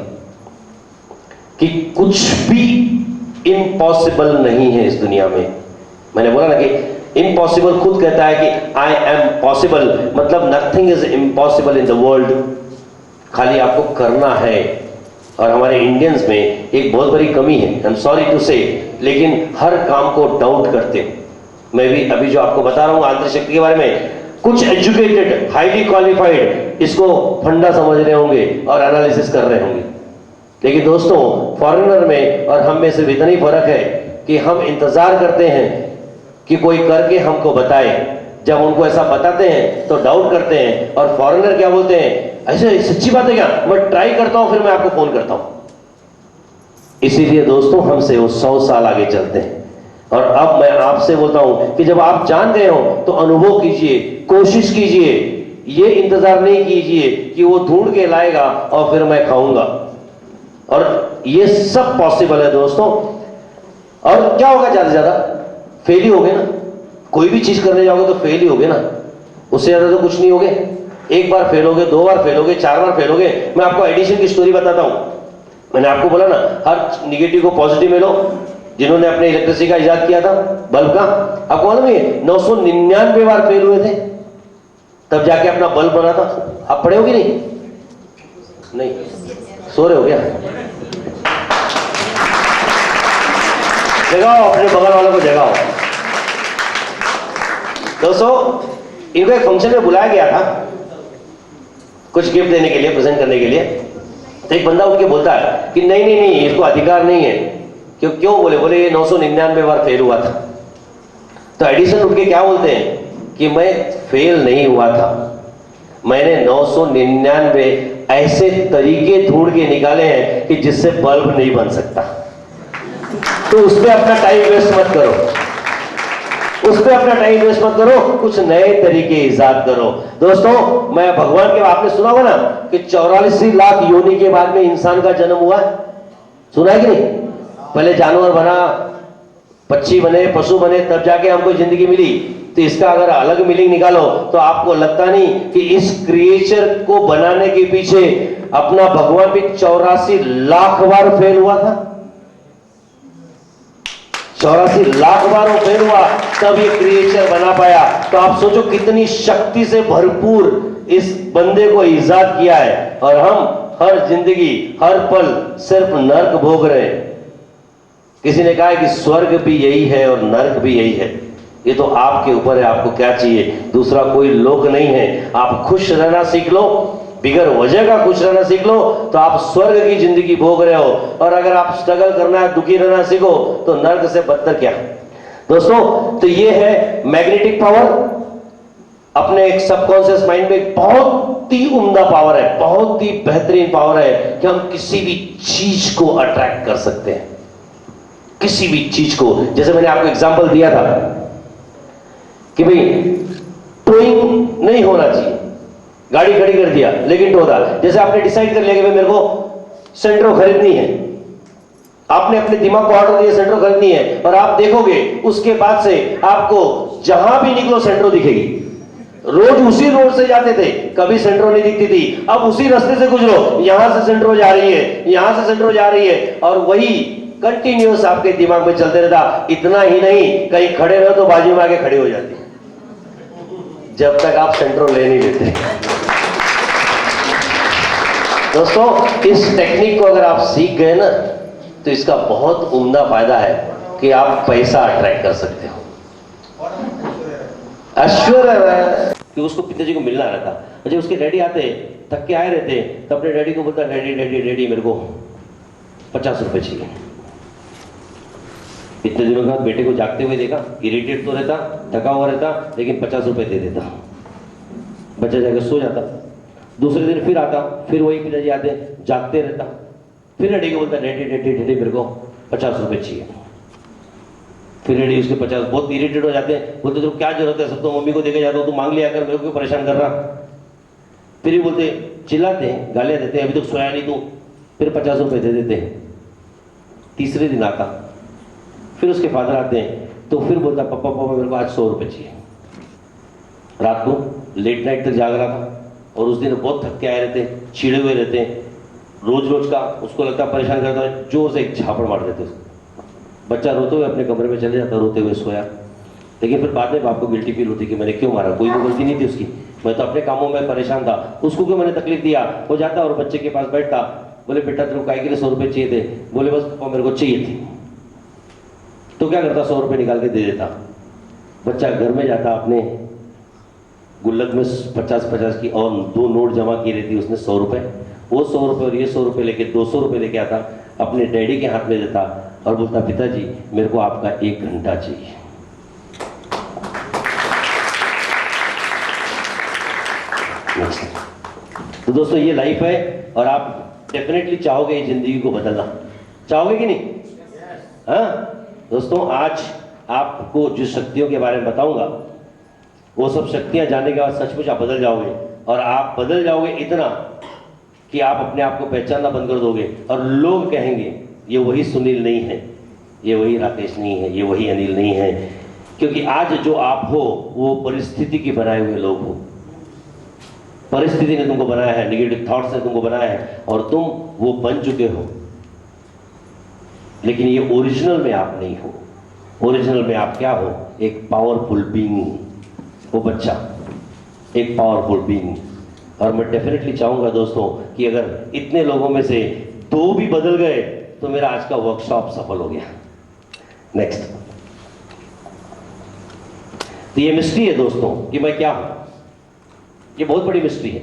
कि कुछ भी इम्पॉसिबल नहीं है इस दुनिया में। मैंने बोला ना कि इम्पॉसिबल खुद कहता है कि आई एम पॉसिबल, मतलब nothing is impossible in the world, खाली आपको करना है। और हमारे इंडियंस में एक बहुत बड़ी कमी है, आई एम सॉरी टू से, लेकिन हर काम को डाउट करते हैं। मैं भी अभी जो आपको बता रहा हूं आंतरिक शक्ति के बारे में, कुछ एजुकेटेड, हाईली क्वालिफाइड इसको फंडा समझ रहे होंगे और एनालिसिस कर रहे होंगे, लेकिन दोस्तों फॉरेनर में और हम में सिर्फ इतना ही फर्क है कि हम इंतजार करते हैं कि कोई करके हमको बताए। जब उनको ऐसा बताते हैं तो डाउट करते हैं, और फॉरेनर क्या बोलते हैं, ऐसे सच्ची बात है क्या, मैं ट्राई करता हूं फिर मैं आपको फोन करता हूं। इसीलिए दोस्तों हमसे वो 100 साल आगे चलते हैं। और अब मैं आपसे बोलता हूं कि जब आप जान गए हो तो अनुभव कीजिए, कोशिश कीजिए, ये इंतजार नहीं कीजिए कि वो ढूंढ के लाएगा और फिर मैं खाऊंगा। और ये सब पॉसिबल है दोस्तों। और क्या होगा, ज्यादा से ज्यादा फेल ही होगे ना, कोई भी चीज करने जाओगे तो फेल ही होगे ना, उससे ज्यादा तो कुछ नहीं होगे। एक बार फेल होगे, 2 बार फेल होगे, 4 बार फेल होगे। मैं आपको एडिशन की स्टोरी बताता हूं। मैंने आपको बोला ना, हर निगेटिव को पॉजिटिव में लो। जिन्होंने अपने इलेक्ट्रिसिटी का इजाद किया था, बल्ब का, आपको मालूम है 999 बार फेल हुए थे, तब जाके अपना बल्ब बना था। आप पढ़े हो कि नहीं सो रहे हो क्या? जगाओ अपने बगल वालों को, जगाओ। दोस्तों, इनको एक फंक्शन में बुलाया गया था कुछ गिफ्ट देने के लिए, प्रेजेंट करने के लिए। तो एक बंदा उठ के बोलता है कि नहीं नहीं नहीं, इसको अधिकार नहीं है। क्यों बोले ये 999 बार फेल हुआ था। तो एडिसन उठ के क्या बोलते हैं कि मैं फेल नहीं हुआ था, मैंने 999 ऐसे तरीके ढूंढ के निकाले हैं कि जिससे बल्ब नहीं बन सकता। तो उस पर अपना टाइम वेस्ट मत करो, उस पर अपना टाइम वेस्ट मत करो, कुछ नए तरीके इजाद करो। दोस्तों, मैं भगवान के, आपने सुना होगा ना कि 84 लाख योनि के बाद में इंसान का जन्म हुआ है, सुना है कि नहीं? पहले जानवर बना, पक्षी बने, पशु बने, तब जाके हमको जिंदगी मिली। तो इसका अगर अलग मीनिंग निकालो तो आपको लगता नहीं कि इस क्रिएचर को बनाने के पीछे अपना भगवान भी 84 लाख बार फेल हुआ था। 84 लाख बार वो फेल हुआ, तब ये क्रिएचर बना पाया। तो आप सोचो कितनी शक्ति से भरपूर इस बंदे को इजाद किया है, और हम हर जिंदगी, हर पल सिर्फ नर्क भोग रहे हैं। किसी ने कहा है कि स्वर्ग भी यही है और नर्क भी यही है। ये तो आपके ऊपर है, आपको क्या चाहिए, दूसरा कोई लोक नहीं है। आप खुश रहना सीख लो, बिगर वजह का खुश रहना सीख लो, तो आप स्वर्ग की जिंदगी भोग रहे हो। और अगर आप स्ट्रगल करना है, दुखी रहना सीखो, तो नर्क से बदतर क्या। दोस्तों, तो ये है मैग्नेटिक पावर, अपने एक सबकॉन्शियस माइंड में एक बहुत ही उम्दा पावर है, बहुत ही बेहतरीन पावर है कि हम किसी भी चीज को अट्रैक्ट कर सकते हैं, किसी भी चीज को। जैसे मैंने आपको एग्जांपल दिया था कि भाई टोइंग नहीं होना चाहिए, गाड़ी खड़ी कर दिया लेकिन टो था। जैसे आपने डिसाइड कर लिया कि भाई मेरे को सेंट्रो खरीदनी है, आपने अपने दिमाग को ऑर्डर दिया सेंट्रो खरीदनी है, और आप देखोगे उसके बाद से आपको जहां भी निकलो सेंट्रो दिखेगी। रोज उसी रोड से जाते थे, कभी सेंट्रो नहीं दिखती थी, अब उसी रास्ते से गुजरो, यहां से सेंट्रो जा रही है, यहां से सेंट्रो जा रही है, और वही कंटिन्यूअस आपके दिमाग में चलते रहता। इतना ही नहीं, कहीं खड़े रहो तो बाजू में आके खड़ी हो जाती, जब तक आप सेंट्रो ले नहीं लेते। दोस्तों, इस टेक्निक को अगर आप सीख गए ना, तो इसका बहुत उम्दा फायदा है कि आप पैसा अट्रैक्ट कर सकते हो। ऐश्वर्य कि उसको पिताजी को मिलना रहता, और जब उसके डैडी आते, थक के आए रहते, तो अपने डैडी को बोलता, डैडी डैडी डैडी मेरे को 50 रुपए चाहिए। इतने दिनों के बाद बेटे को जागते हुए देखा, इरिटेट तो रहता, थका हुआ रहता, लेकिन 50 रुपए दे देता। बच्चा जाकर सो जाता, दूसरे दिन फिर आता, फिर वही पिताजी आते, जागते रहता, फिर डैडी को बोलता, डैडी डैडी डैडी मेरे को 50 रुपए चाहिए। फिर डैडी उसके 50, बहुत इरिटेट हो जाते हैं, बोलते तो क्या जरूरत है, सब तो मम्मी को देके जाता हूँ, तू मांग लिया कर, मेरे को क्यों परेशान कर रहा। फिर भी बोलते, चिल्लाते हैं, गालियां देते हैं, अभी तक सोया नहीं तू, फिर 50 रुपए दे देते हैं। तीसरे दिन आता, फिर उसके फादर आते हैं, तो फिर बोलता, पापा पापा मेरे को आज 100 रुपए चाहिए। रात को लेट नाइट तक जाग रहा था, और उस दिन बहुत थक के आए रहते, चिड़े हुए रहते, रोज रोज का उसको लगता परेशान करता है, जोर से एक झापड़ मार देते उसको। बच्चा रोते हुए अपने कमरे में चले जाता, रोते हुए सोया। लेकिन फिर बाद में बाप को गिल्टी फील होती कि मैंने क्यों मारा, कोई तो गलती नहीं थी उसकी, मैं तो अपने कामों में परेशान था, उसको क्यों मैंने तकलीफ दिया। वो जाता और बच्चे के पास बैठता, बोले बेटा तेरे को काय के लिए 100 रुपए चाहिए थे, बोले बस पापा मेरे को चाहिए थे। तो क्या करता, 100 रुपए निकाल के दे देता। बच्चा घर में जाता, अपने गुल्लक में 50-50 की और 2 नोट जमा की रहती उसने, 100 रुपए, वो 100 रुपए और ये 100 रुपए लेके 200 रुपए लेके आता, अपने डैडी के हाथ में देता और बोलता, पिताजी मेरे को आपका 1 घंटा चाहिए। तो दोस्तों, ये लाइफ है, और आप डेफिनेटली चाहोगे ये जिंदगी को बदलना, चाहोगे कि नहीं? हाँ दोस्तों, आज आपको जिस शक्तियों के बारे में बताऊंगा, वो सब शक्तियां जानने के बाद सचमुच आप बदल जाओगे, और आप बदल जाओगे इतना कि आप अपने आप को पहचानना बंद कर दोगे, और लोग कहेंगे ये वही सुनील नहीं है, ये वही राकेश नहीं है, ये वही अनिल नहीं है। क्योंकि आज जो आप हो वो परिस्थिति के बनाए हुए लोग हो, परिस्थिति ने तुमको बनाया है, नेगेटिव थॉट्स ने तुमको बनाया है, और तुम वो बन चुके हो। लेकिन ये ओरिजिनल में आप नहीं हो। ओरिजिनल में आप क्या हो? एक पावरफुल बीइंग, वो बच्चा एक पावरफुल बीइंग। और मैं डेफिनेटली चाहूंगा दोस्तों कि अगर इतने लोगों में से 2 भी बदल गए तो मेरा आज का वर्कशॉप सफल हो गया। नेक्स्ट, तो ये मिस्ट्री है दोस्तों कि मैं क्या हूं। ये बहुत बड़ी मिस्ट्री है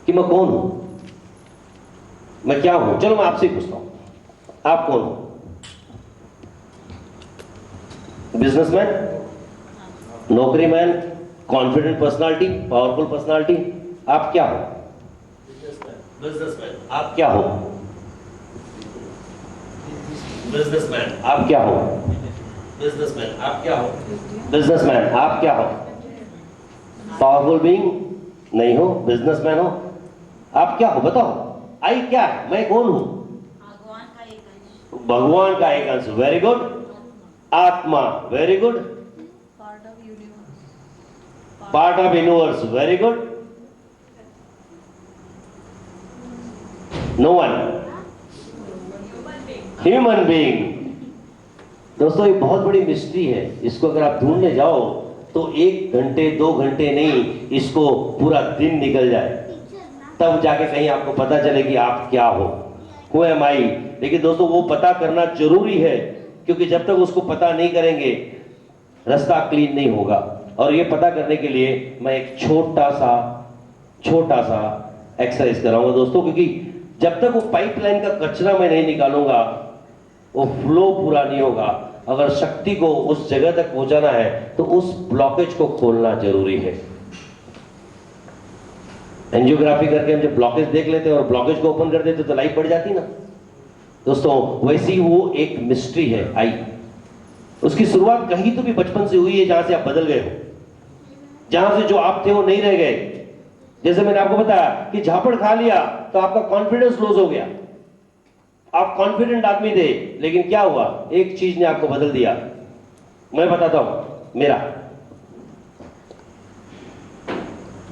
कि मैं कौन हूं, मैं क्या हूं। चलो मैं आपसे ही पूछता हूं, आप कौन हो? बिजनेसमैन, नौकरीमैन, कॉन्फिडेंट पर्सनालिटी, पावरफुल पर्सनालिटी, आप क्या हो? बिजनेसमैन। आप क्या हो? बिजनेसमैन। आप क्या हो? बिजनेसमैन। आप क्या हो? बिजनेसमैन। आप क्या हो? पावरफुल बीइंग नहीं हो, बिजनेसमैन हो। आप क्या हो बताओ? आई क्या है? मैं कौन हूं? भगवान का एक अंश। Very good. आत्मा। Very good. Part of universe. Very good. No one. Human being. दोस्तों, ये बहुत बड़ी मिस्ट्री है। इसको अगर आप ढूंढने जाओ तो 1 घंटे 2 घंटे नहीं, इसको पूरा दिन निकल जाए, तब जाके कहीं आपको पता चले कि आप क्या हो, हु एम आई। लेकिन दोस्तों, वो पता करना जरूरी है, क्योंकि जब तक उसको पता नहीं करेंगे रास्ता क्लीन नहीं होगा। और ये पता करने के लिए मैं एक छोटा सा एक्सरसाइज कराऊंगा दोस्तों, क्योंकि जब तक वो पाइपलाइन का कचरा मैं नहीं निकालूंगा वो फ्लो पूरा नहीं होगा। अगर शक्ति को उस जगह तक पहुंचाना है तो उस ब्लॉकेज को खोलना जरूरी है। एंजियोग्राफी करके हम जब ब्लॉकेज देख लेते और ब्लॉकेज को ओपन कर देते तो लाइफ बढ़ जाती ना दोस्तों। वैसी ही वो एक मिस्ट्री है आई। उसकी शुरुआत कहीं तो भी बचपन से हुई है जहां से आप बदल गए हो, जहां से जो आप थे वो नहीं रह गए। जैसे मैंने आपको बताया कि झापड़ खा लिया तो आपका कॉन्फिडेंस लूज हो गया, आप कॉन्फिडेंट आदमी थे, लेकिन क्या हुआ, एक चीज ने आपको बदल दिया। मैं बताता हूं मेरा,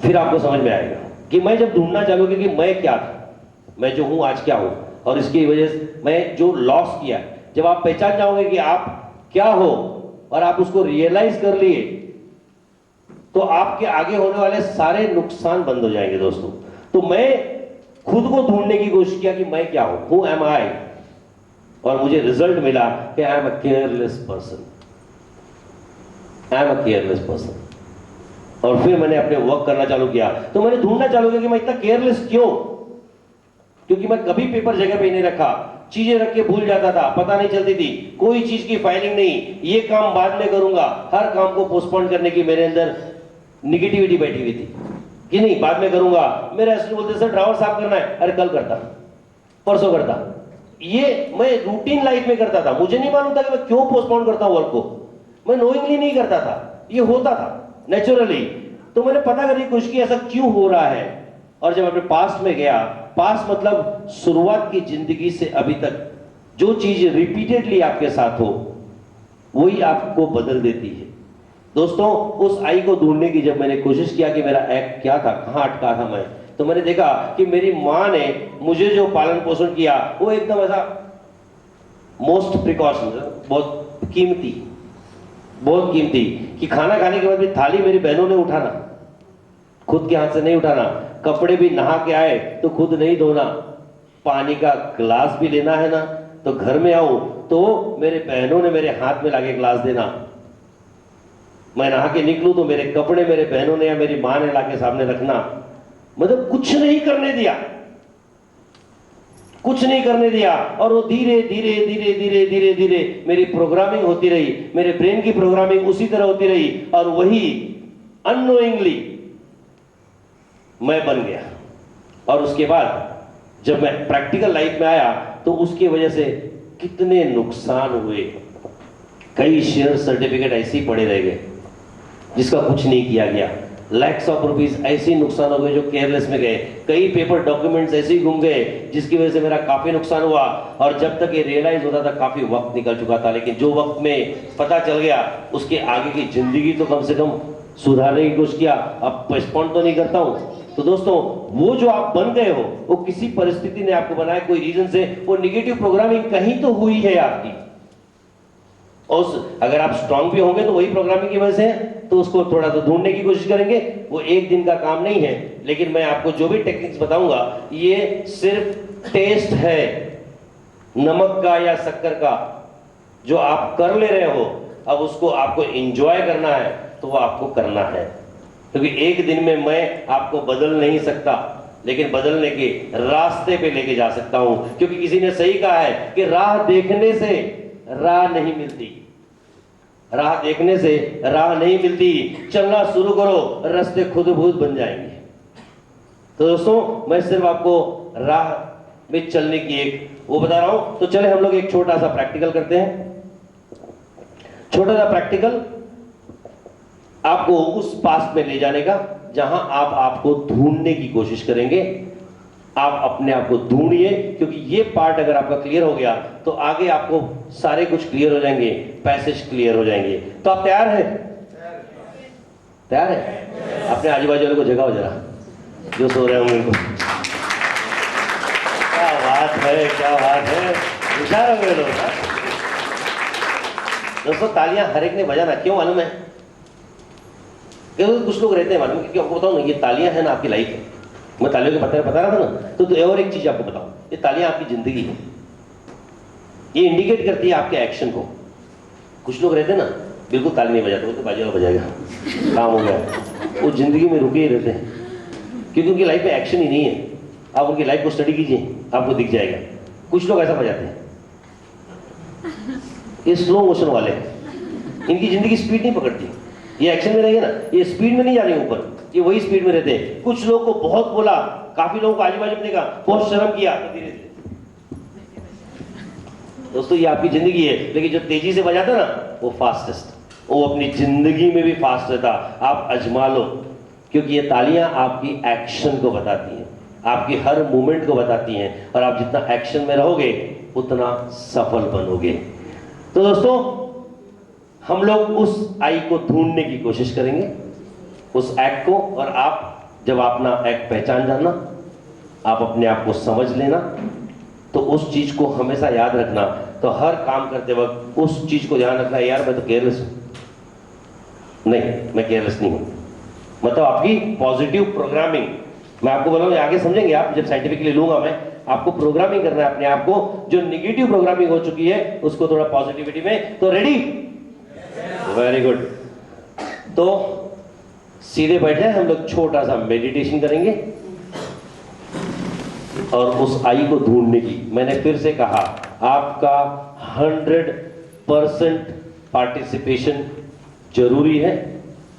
फिर आपको समझ में आएगा कि मैं जब ढूंढना चालू किया कि मैं क्या था, मैं जो हूं आज क्या हूं, और इसकी वजह से मैं जो लॉस किया। जब आप पहचान जाओगे कि आप क्या हो और आप उसको रियलाइज कर लिए तो आपके आगे होने वाले सारे नुकसान बंद हो जाएंगे दोस्तों। तो मैं खुद को ढूंढने की कोशिश किया कि मैं क्या हूं, हु एम आई, और मुझे रिजल्ट मिला कि I am a careless person, I am a careless person. और फिर मैंने अपने वर्क करना चालू किया तो मैंने ढूंढना चालू किया कि मैं इतना केयरलेस क्यों, क्योंकि मैं कभी पेपर जगह पे नहीं रखा, चीजें रख के भूल जाता था, पता नहीं चलती थी, कोई चीज की फाइलिंग नहीं, ये काम बाद में करूंगा, हर काम को पोस्टपोन करने की मेरे अंदर निगेटिविटी बैठी हुई थी कि नहीं बाद में करूंगा। मेरे असिस्टेंट बोलते सर ड्रावर साफ करना है, अरे कल करता, परसों करता। ये मैं रूटीन लाइफ में करता था, मुझे नहीं मालूम था कि मैं क्यों पोस्टपोन करता हूं वर्क को, मैं नोइंगली नहीं करता था, ये होता था नेचुरली। तो मैंने पता करने की कोशिश की ऐसा क्यों हो रहा है, और जब अपने पास्ट में गया, पास्ट मतलब शुरुआत की जिंदगी से अभी तक जो चीज रिपीटेडली आपके साथ हो वही आपको बदल देती है दोस्तों। उस आई को ढूंढने की जब मैंने कोशिश किया कि मेरा एक्ट क्या था, कहां अटका था मैं, तो मैंने देखा कि मेरी मां ने मुझे जो पालन पोषण किया वो एकदम ऐसा मोस्ट प्रिकॉशन, बहुत कीमती, बहुत कीमती, कि खाना खाने के बाद भी थाली मेरी बहनों ने उठाना, खुद के हाथ से नहीं उठाना, कपड़े भी नहा के आए तो खुद नहीं धोना, पानी का ग्लास भी लेना है ना तो घर में आऊं तो मेरे बहनों ने मेरे हाथ में लाके ग्लास देना, मैं नहा के निकलूं तो मेरे कपड़े मेरे बहनों ने या मेरी मां ने लाके सामने रखना। मतलब कुछ नहीं करने दिया, कुछ नहीं करने दिया। और वो धीरे धीरे धीरे धीरे धीरे धीरे मेरी प्रोग्रामिंग होती रही, मेरे ब्रेन की प्रोग्रामिंग उसी तरह होती रही, और वही अननोइंगली मैं बन गया। और उसके बाद जब मैं प्रैक्टिकल लाइफ में आया तो उसकी वजह से कितने नुकसान हुए, कई शेयर सर्टिफिकेट ऐसे ही पड़े रह गए जिसका कुछ नहीं किया गया, लैक्स ऑफ रुपीज ऐसे ही नुकसान हो गए जो केयरलेस में गए, कई पेपर डॉक्यूमेंट्स ऐसे ही गुम गए जिसकी वजह से मेरा काफी नुकसान हुआ। और जब तक ये रियलाइज होता था काफी वक्त निकल चुका था, लेकिन जो वक्त में पता चल गया उसके आगे की जिंदगी तो कम से कम सुधारने की कोशिश किया, अब पोस्टपोन तो नहीं करता हूं। तो दोस्तों वो जो आप बन गए हो वो किसी परिस्थिति ने आपको बनाया, कोई रीजन से, वो निगेटिव प्रोग्रामिंग कहीं तो हुई है आपकी, और अगर आप स्ट्रांग भी होंगे तो वही प्रोग्रामिंग की वजह से है, तो उसको थोड़ा तो ढूंढने की कोशिश करेंगे। वो एक दिन का काम नहीं है, लेकिन मैं आपको जो भी टेक्निक्स बताऊंगा ये सिर्फ टेस्ट है नमक का या शक्कर का, जो आप कर ले रहे हो, अब उसको आपको एंजॉय करना है तो वो आपको करना है, क्योंकि एक दिन में मैं आपको बदल नहीं सकता, लेकिन बदलने के रास्ते पे लेके जा सकता हूं। क्योंकि किसी ने सही कहा है कि राह देखने से राह नहीं मिलती, राह देखने से राह नहीं मिलती, चलना शुरू करो, रास्ते खुद खुद बन जाएंगे। तो दोस्तों मैं सिर्फ आपको राह में चलने की एक वो बता रहा हूं। तो चले हम लोग एक छोटा सा प्रैक्टिकल करते हैं। छोटा सा प्रैक्टिकल आपको उस पास्ट में ले जाने का जहां आप आपको ढूंढने की कोशिश करेंगे। आप अपने आप को ढूंढिए, क्योंकि ये पार्ट अगर आपका क्लियर हो गया तो आगे आपको सारे कुछ क्लियर हो जाएंगे, पैसेज क्लियर हो जाएंगे। तो आप तैयार हैं? तैयार है? अपने आजू बाजू वाले को जगाओ जरा, जो सो रहे होंगे उनको। क्या बात है, क्या बात है, होशियार हो गए लोग। दोस्तों तालियां हर एक ने बजाना, क्यों मालूम है? क्योंकि कुछ लोग रहते हैं मालूम है, क्योंकि बताऊं ना, ये तालियां है ना आपकी लाइफ है। मैं तालियों के बता रहा था ना, तो और एक चीज आपको बताऊं, ये तालियां आपकी जिंदगी है, ये इंडिकेट करती है आपके एक्शन को। कुछ लोग रहते हैं ना बिल्कुल ताली नहीं बजाते, तो बाजू वाला बजाएगा, काम हो गया, वो जिंदगी में रुके ही रहते हैं, क्योंकि उनकी लाइफ में एक्शन ही नहीं है। आप उनकी लाइफ को स्टडी कीजिए, आपको दिख जाएगा। कुछ लोग ऐसा बजाते हैं, ये स्लो मोशन वाले हैं, इनकी जिंदगी स्पीड नहीं पकड़ती, ये एक्शन में रहेंगे ना, ये स्पीड में नहीं जा रही ऊपर, ये वही स्पीड में रहते हैं। कुछ लोग को बहुत बोला, काफी लोगों को आजू बाजू ने कहा, बहुत शर्म किया, तो धीरे धीरे। दोस्तों ये आपकी जिंदगी है, लेकिन जो तेजी से बजाता ना वो फास्टेस्ट, वो अपनी जिंदगी में भी फास्ट रहता। आप अजमा लो, क्योंकि ये तालियां आपकी एक्शन को बताती हैं, आपकी हर मूवमेंट को बताती हैं, और आप जितना एक्शन में रहोगे उतना सफल बनोगे। तो दोस्तों हम लोग उस आई को ढूंढने की कोशिश करेंगे, उस एक्ट को। और आप जब अपना एक्ट पहचान जाना, आप अपने आप को समझ लेना, तो उस चीज को हमेशा याद रखना। तो हर काम करते वक्त उस चीज को ध्यान रखना, यार मैं तो केयरलेस हूं। नहीं, मैं केयरलेस नहीं हूं, मतलब आपकी पॉजिटिव प्रोग्रामिंग। मैं आपको बोला हूं, आगे समझेंगे आप जब साइंटिफिकली लूंगा मैं। आपको प्रोग्रामिंग करना है अपने आप को, जो निगेटिव प्रोग्रामिंग हो चुकी है उसको थोड़ा पॉजिटिविटी में। तो रेडी? Very good. तो सीधे बैठ जाए, हम लोग छोटा सा मेडिटेशन करेंगे और उस आई को ढूंढने की। मैंने फिर से कहा, आपका 100% पार्टिसिपेशन जरूरी है।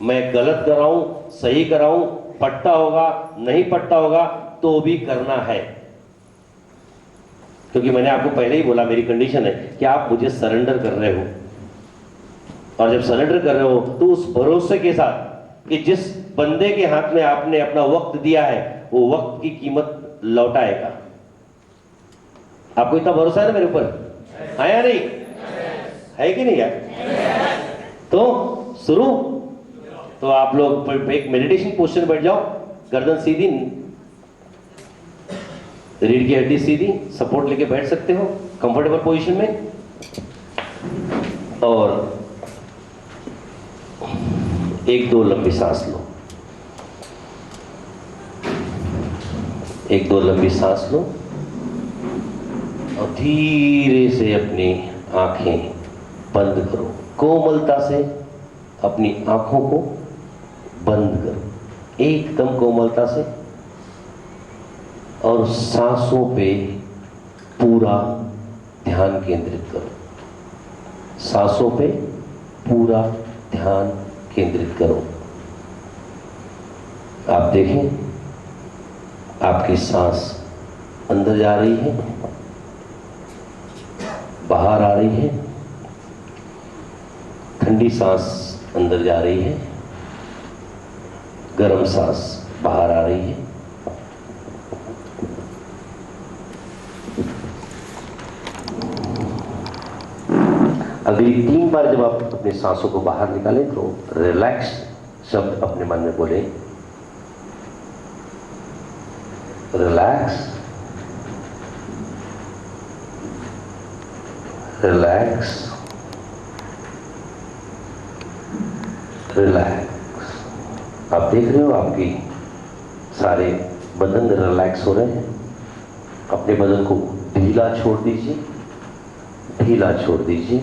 मैं गलत कराऊं, सही कराऊं, पट्टा होगा, नहीं पट्टा होगा, तो भी करना है। क्योंकि मैंने आपको पहले ही बोला, मेरी कंडीशन है कि आप मुझे सरेंडर कर रहे हो। और जब सरेंडर कर रहे हो तो उस भरोसे के साथ कि जिस बंदे के हाथ में आपने अपना वक्त दिया है, वो वक्त की कीमत लौटाएगा। आपको इतना भरोसा है ना मेरे ऊपर? आया नहीं? है कि नहीं यार? तो शुरू। तो आप लोग एक मेडिटेशन पोस्टर में बैठ जाओ, गर्दन सीधी, रीढ़ की हड्डी सीधी, सपोर्ट लेके बैठ सकते हो कंफर्टेबल पोजीशन में। और एक दो लंबी सांस लो, एक दो लंबी सांस लो, और धीरे से अपनी आंखें बंद करो। कोमलता से अपनी आंखों को बंद करो, एकदम कोमलता से। और सांसों पे पूरा ध्यान केंद्रित करो, सांसों पे पूरा ध्यान केंद्रित करो। आप देखें, आपकी सांस अंदर जा रही है, बाहर आ रही है। ठंडी सांस अंदर जा रही है, गर्म सांस बाहर आ रही है। अगली 3 बार जब आप अपनी सांसों को बाहर निकालें तो रिलैक्स शब्द अपने मन में बोले, रिलैक्स, रिलैक्स, रिलैक्स। आप देख रहे हो आपकी सारे बदन रिलैक्स हो रहे हैं। अपने बदन को ढीला छोड़ दीजिए, ढीला छोड़ दीजिए,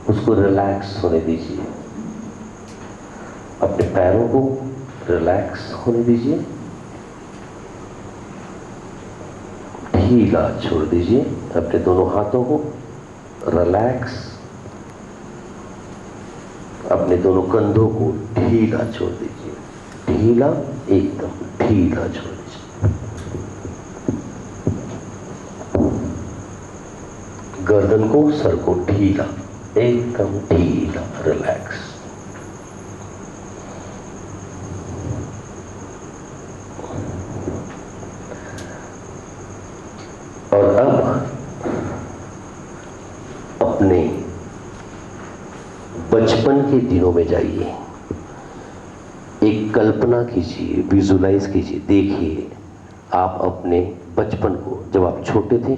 उसको रिलैक्स होने दीजिए। अपने पैरों को रिलैक्स होने दीजिए, ढीला छोड़ दीजिए। अपने दोनों हाथों को रिलैक्स, अपने दोनों कंधों को ढीला छोड़ दीजिए, ढीला, एकदम ढीला छोड़ दीजिए। गर्दन को, सर को ढीला, एकदम ढीला, रिलैक्स। और अब अपने बचपन के दिनों में जाइए, एक कल्पना कीजिए, विजुलाइज कीजिए। देखिए आप अपने बचपन को, जब आप छोटे थे